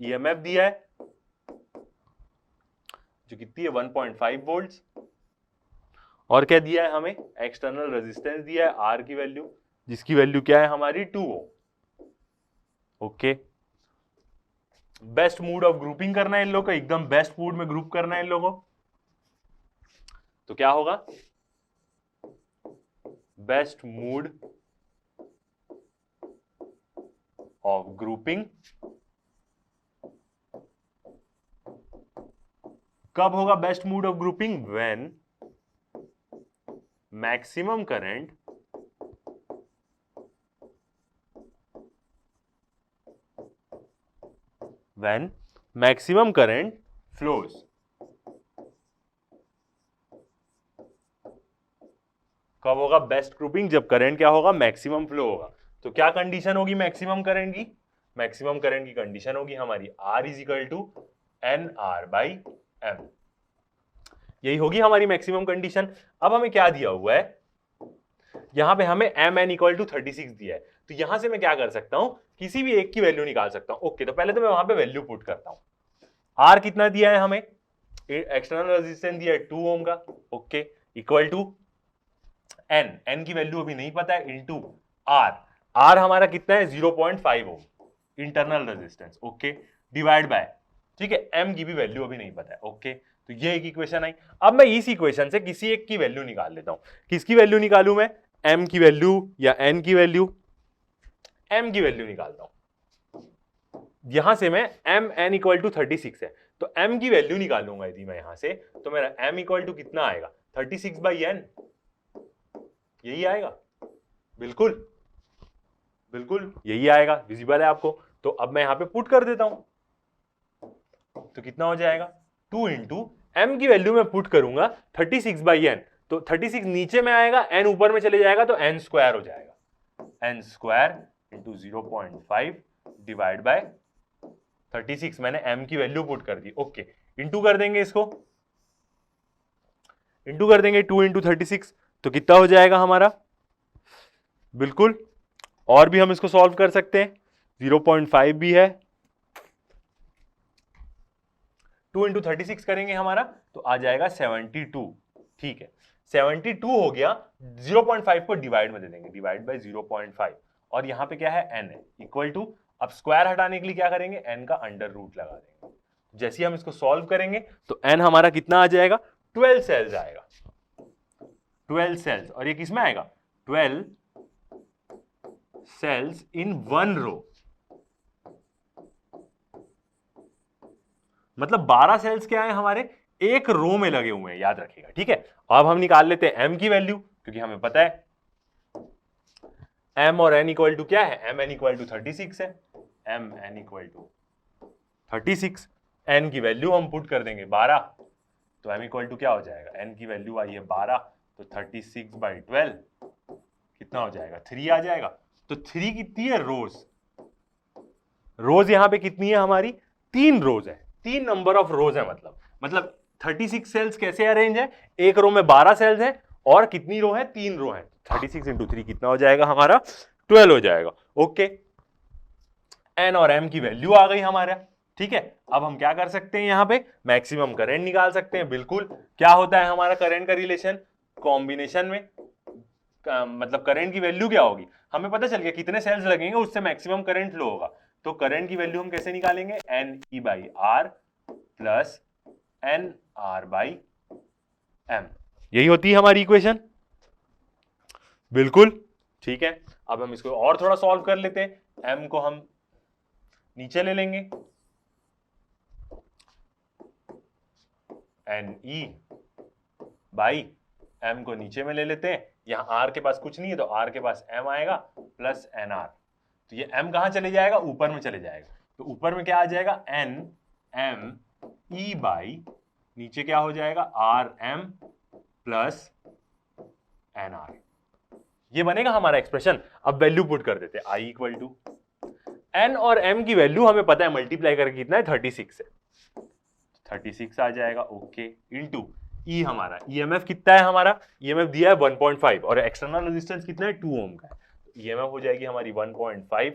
ईएमएफ दिया है जो कितनी है 1.5 वोल्ट्स, और क्या दिया है हमें, एक्सटर्नल रेजिस्टेंस दिया है आर की वैल्यू, जिसकी वैल्यू क्या है हमारी 2 ohm. Okay, best mode of grouping करना है इन लोगों को, एकदम बेस्ट मूड में ग्रुप करना है इन लोगों को। तो क्या होगा, बेस्ट मूड ऑफ ग्रुपिंग कब होगा best mode of grouping, when maximum current flows. कब होगा बेस्ट ग्रुपिंग, जब करंट क्या होगा, मैक्सिमम फ्लो होगा। तो क्या कंडीशन होगी मैक्सिमम करंट की, मैक्सिमम करंट की कंडीशन होगी हमारी R is equal to N R by M, यही होगी हमारी मैक्सिमम कंडीशन। अब हमें क्या दिया हुआ है, यहां पे हमें एम एन इक्वल टू 36 दिया है, तो यहां से मैं क्या कर सकता हूं, किसी भी एक की वैल्यू निकाल सकता हूं। ओके, तो पहले तो मैं वहां पे वैल्यू पुट करता हूं। आर कितना दिया है हमें, एक्सटर्नल रेजिस्टेंस दिया है 2 ओम का, okay, equal to N, N की वैल्यू अभी नहीं पता है, इनटू आर, आर हमारा कितना है 0.5 ohm internal resistance, okay, divide by, ठीक है, एम की भी वैल्यू अभी नहीं पता है, ओके। तो ये एक इक्वेशन आई। अब मैं इस इक्वेशन से किसी एक की वैल्यू निकाल लेता हूं। किसकी वैल्यू निकालूं मैं, एम की वैल्यू या एन की वैल्यू, एम की वैल्यू निकालता हूं। यहां से मैं एम एन इक्वल टू 36 है, तो एम की वैल्यू निकालूंगा यदि मैं यहां से, तो मेरा एम इक्वल टू कितना आएगा, 36 बाई एन, यही आएगा, बिल्कुल बिल्कुल यही आएगा, विजिबल है आपको। तो अब मैं यहां पे पुट कर देता हूं, तो कितना हो जाएगा, 2 इंटू एम की वैल्यू में पुट करूंगा 36 बाई एन, तो 36 नीचे में आएगा, एन ऊपर में चले जाएगा, तो एन स्क्वायर हो जाएगा, N square into 0.5 divide by 36, मैंने एम की वैल्यू पुट कर दी, ओके, इंटू कर देंगे इसको, इंटू कर देंगे 2 इंटू 36, तो कितना हो जाएगा हमारा, बिल्कुल, और भी हम इसको सॉल्व कर सकते हैं, 0.5 भी है, 2 इंटू 36 करेंगे हमारा, तो आ जाएगा 72, ठीक है, 72 हो गया, 0.5 को डिवाइड में दे देंगे, डिवाइड बाय 0.5, और यहां पे क्या है, n है, इक्वल टू, अब स्क्वायर हटाने के लिए क्या करेंगे, n का अंडर रूट लगा देंगे। जैसे ही हम इसको सॉल्व करेंगे तो n हमारा कितना आ जाएगा, 12 सेल्स आएगा, 12 सेल्स, और ये किसमें आएगा, 12 सेल्स इन वन रो, मतलब 12 सेल्स क्या है हमारे, एक रो में लगे हुए हैं, याद रखिएगा, ठीक है। अब हम निकाल लेते हैं m की वैल्यू, क्योंकि हमें पता है m और n इक्वल टू क्या है, m n इक्वल टू 36 है, m n equal to 36, n की वैल्यू हम पुट कर देंगे 12, तो m इक्वल टू क्या हो जाएगा, n की वैल्यू आई है 12, तो 36 बाई 12 कितना हो जाएगा, 3 आ जाएगा। तो 3 कितनी है, रोज, रोज यहां पे कितनी है हमारी, 3 रोज है, 3 नंबर ऑफ रोज है, मतलब 36 सेल्स कैसे अरेंज है, एक रो में 12 सेल्स है, और कितनी रो है, 3 रो है, 36 इंटू 3 कितना हो जाएगा हमारा, 12 हो जाएगा, ओके। एन और एम की वैल्यू आ गई हमारा, ठीक है। अब हम क्या कर सकते हैं, यहां पे मैक्सिमम करंट निकाल सकते हैं, बिल्कुल। क्या होता है हमारा करंट का रिलेशन, कॉम्बिनेशन में मतलब करंट की वैल्यू क्या होगी, हमें पता चल गया कितने सेल्स लगेंगे उससे मैक्सिमम करंट फ्लो होगा, तो करंट की वैल्यू हम कैसे निकालेंगे, N E by R plus N R by M, यही होती है हमारी इक्वेशन, बिल्कुल, ठीक है। अब हम इसको और थोड़ा सॉल्व कर लेते हैं, एम को हम नीचे ले लेंगे, एन ई बाई एम को नीचे में ले लेते हैं, यहां आर के पास कुछ नहीं है, तो आर के पास एम आएगा प्लस एन आर, तो ये एम कहां चले जाएगा, ऊपर में चले जाएगा, तो ऊपर में क्या आ जाएगा, एन एम ई बाई, नीचे क्या हो जाएगा, R M plus N R, ये बनेगा हमारा एक्सप्रेशन। अब वैल्यू पुट कर देते हैं, आई इक्वल टू एन और एम की वैल्यू हमें पता है, मल्टीप्लाई करके कितना है, 36 है, 36 आ जाएगा, ओके, इनटू ई हमारा ईएमएफ कितना है, हमारा ईएमएफ दिया है 1.5, और एक्सटर्नल रेजिस्टेंस कितना है, 2 ओम का है, ईएमएफ हो जाएगी हमारी 1.5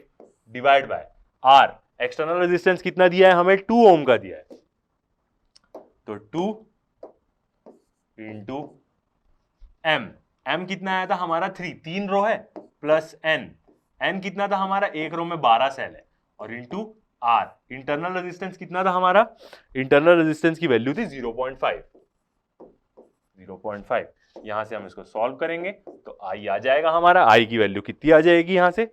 divide by R, external resistance कितना दिया है हमें, 2 ओम का दिया है, तो 2 इंटू m कितना आया था हमारा 3, 3 रो है, प्लस n कितना था हमारा, एक रो में 12 सेल है, और इंटू r, इंटरनल रेजिस्टेंस कितना था हमारा, इंटरनल रेजिस्टेंस की वैल्यू थी 0.5, यहां से हम इसको सॉल्व करेंगे तो i आ जाएगा हमारा, i की वैल्यू कितनी आ जाएगी यहां से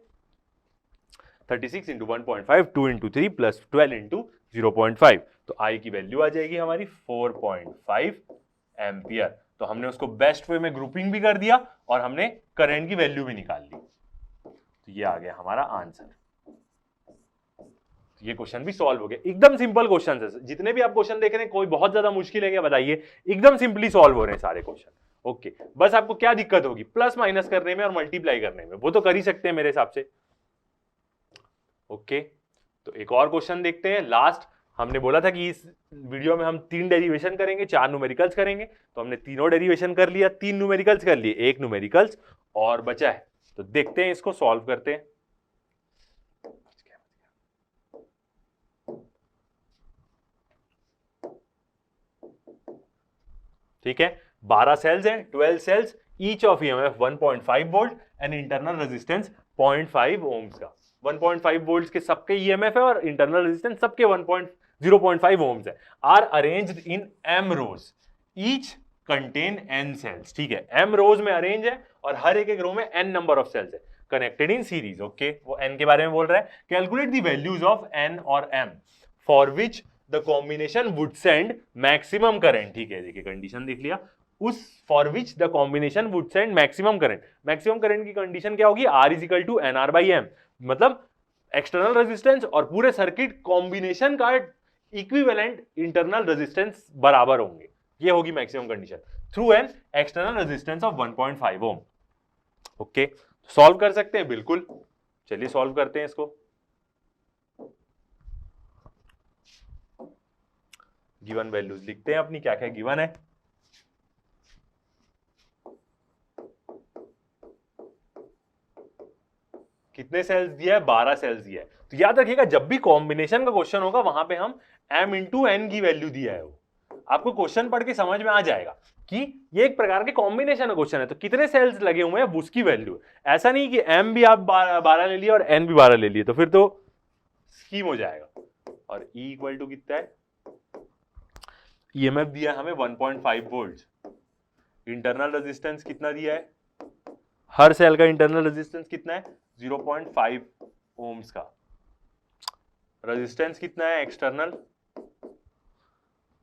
36 इंटू 1.5, 2 इंटू 3 प्लस 12 इंटू 0.5, तो i की वैल्यू आ जाएगी हमारी 4.5 एम्पियर। तो हमने उसको बेस्ट वे में ग्रुपिंग भी कर दिया और हमने करंट की वैल्यू भी निकाल ली, तो ये आ गया हमारा आंसर। ये क्वेश्चन भी सॉल्व हो गया, एकदम सिंपल क्वेश्चन है, जितने भी आप क्वेश्चन देख रहे हैं कोई बहुत ज्यादा मुश्किल है क्या बताइए, एकदम सिंपली सॉल्व हो रहे हैं सारे क्वेश्चन। ओके, बस आपको क्या दिक्कत होगी, प्लस माइनस करने में और मल्टीप्लाई करने में, वो तो कर ही सकते हैं मेरे हिसाब से। ओके, तो एक और क्वेश्चन देखते हैं लास्ट। हमने बोला था कि इस वीडियो में हम 3 डेरिवेशन करेंगे, 4 न्यूमेरिकल्स करेंगे, तो हमने तीनों डेरिवेशन कर लिया, 3 न्यूमेरिकल्स कर लिए, 1 न्यूमेरिकल्स और बचा है, तो देखते हैं इसको सॉल्व करते हैं। ठीक है, 12 सेल्स हैं, 12 cells, each of EMF 1.5 volt and internal resistance 0.5 ohms का। 1.5 वोल्ट के सबके ईएमएफ है और इंटरनल रेजिस्टेंस सबके 0.5 ओम्स है। Are arranged in M rows, each contain n cells. ठीक है, m रोज में अरेंज है और हर एक रो में n नंबर ऑफ सेल्स है, कनेक्टेड इन सीरीज। ओके, वो n के बारे में बोल रहा है। Calculate the values of n और m for which the combination would send maximum current. ठीक है, देखिए कंडीशन देख लिया, उस for which the combination would send maximum current. Maximum current की कंडीशन क्या होगी, R is equal to NR by M, मतलब एक्सटर्नल रेजिस्टेंस और पूरे सर्किट कॉम्बिनेशन का इक्विवेलेंट इंटरनल रेजिस्टेंस बराबर होंगे, ये होगी maximum condition through an external resistance of 1.5 ohm. Okay, solve कर सकते हैं बिल्कुल, चलिए सॉल्व करते हैं इसको। गिवन वैल्यूज लिखते हैं अपनी, क्या क्या गिवन है। कितने सेल्स दिया है, 12 सेल्स दिया है। तो याद रखिएगा जब भी कॉम्बिनेशन का क्वेश्चन होगा वहां पे हम m इंटू n की वैल्यू दिया है, वो आपको क्वेश्चन पढ़ के समझ में आ जाएगा कि ये एक प्रकार के कॉम्बिनेशन का क्वेश्चन है, तो कितने सेल्स लगे हुए हैं उसकी वैल्यू। ऐसा नहीं कि m भी आप 12 ले लिए और n भी 12 ले लिए, तो फिर तो स्कीम हो जाएगा। और E इक्वल टू कितना है, ईएमएफ दिया है हमें 1.5 वोल्ट, इंटरनल रेजिस्टेंस कितना दिया है, हर सेल का इंटरनल रेजिस्टेंस कितना है 0.5 ओम्स का, रेजिस्टेंस कितना है एक्सटर्नल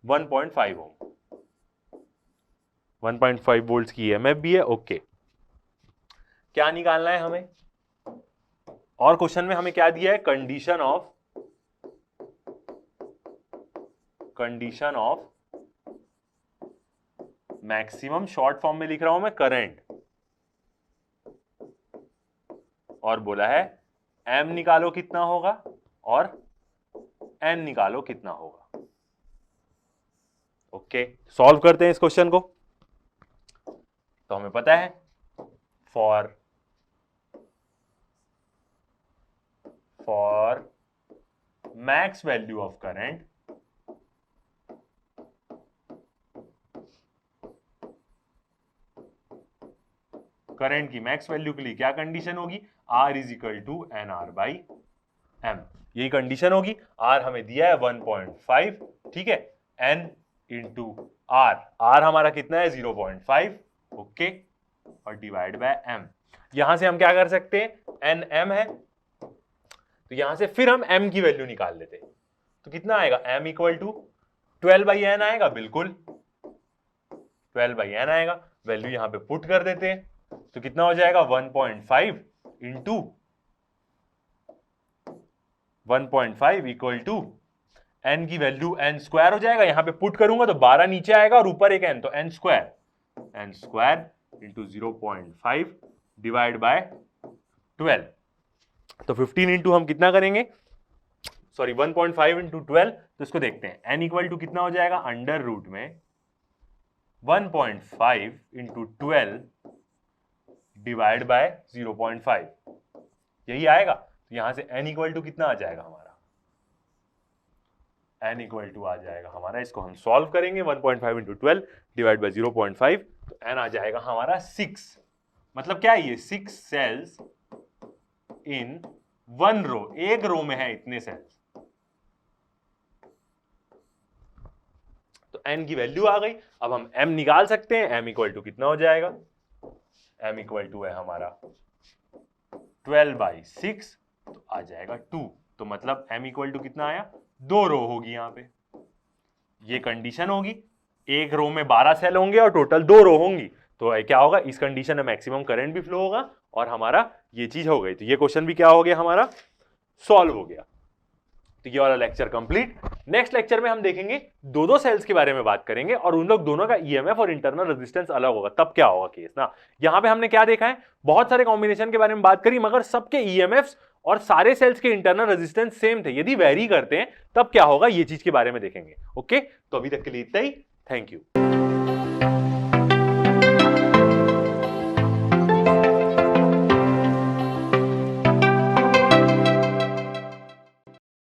1.5 ओम, 1.5 वोल्ट्स की ईएमएफ भी है। ओके, क्या निकालना है हमें, और क्वेश्चन में हमें क्या दिया है, condition of maximum, short form में लिख रहा हूं मैं करंट, और बोला है m निकालो कितना होगा और n निकालो कितना होगा। ओके, सॉल्व करते हैं इस क्वेश्चन को। तो हमें पता है for max value of current current की मैक्स वैल्यू के लिए क्या कंडीशन होगी, R is equal to NR by M, यही कंडीशन होगी। R हमें दिया है 1.5, ठीक है, N इंटू R हमारा कितना है 0.5, ओके, और डिवाइड बाय M। यहां से हम क्या कर सकते हैं, N M है, तो यहां से फिर हम M की वैल्यू निकाल लेते हैं, तो कितना आएगा, M equal to 12 by N आएगा, बिल्कुल 12 बाई N आएगा, वैल्यू यहां पे पुट कर देते हैं, तो कितना हो जाएगा 1.5 इंटू 1.5 इक्वल टू n की वैल्यू n स्क्वायर हो जाएगा, यहां पे पुट करूंगा तो 12 नीचे आएगा और ऊपर एक n, तो n square into 0.5 divide bye 12, तो 15 इंटू हम कितना करेंगे, सॉरी 1.5 इंटू 12, तो इसको देखते हैं, n इक्वल टू कितना हो जाएगा, अंडर रूट में 1.5 इंटू 12 डिवाइड बाय 0.5, यही आएगा। तो यहां से n इक्वल टू कितना आ जाएगा हमारा n इक्वल टू आ जाएगा हमारा, इसको हम सॉल्व करेंगे 1.5 इंटू 12 डिवाइड बाई 0.5, तो n आ जाएगा हमारा 6। मतलब क्या है ये, 6 सेल्स इन 1 रो, एक रो में है इतने सेल्स। तो n की वैल्यू आ गई। अब हम m निकाल सकते हैं। m इक्वल टू कितना हो जाएगा, m इक्वल टू है हमारा 12/6, तो आ जाएगा 2। तो मतलब m इक्वल टू कितना आया, 2 रो होगी यहां पे। ये कंडीशन होगी, एक रो में 12 सेल होंगे और टोटल 2 रो होंगी। तो क्या होगा, इस कंडीशन में मैक्सिमम करंट भी फ्लो होगा और हमारा ये चीज हो गई। तो ये क्वेश्चन भी क्या हो गया हमारा, सॉल्व हो गया। तो ये वाला लेक्चर कंप्लीट। नेक्स्ट लेक्चर में हम देखेंगे दो सेल्स के बारे में बात करेंगे और उन लोग दोनों का ईएमएफ और इंटरनल रेजिस्टेंस अलग होगा, तब क्या होगा केस ना। यहां पे हमने क्या देखा है, बहुत सारे कॉम्बिनेशन के बारे में बात करी, मगर सबके ईएमएफ्स और सारे सेल्स के इंटरनल रेजिस्टेंस सेम थे। यदि वेरी करते हैं तब क्या होगा, ये चीज के बारे में देखेंगे। ओके, तो अभी तक के लिए इतना ही। Thank you.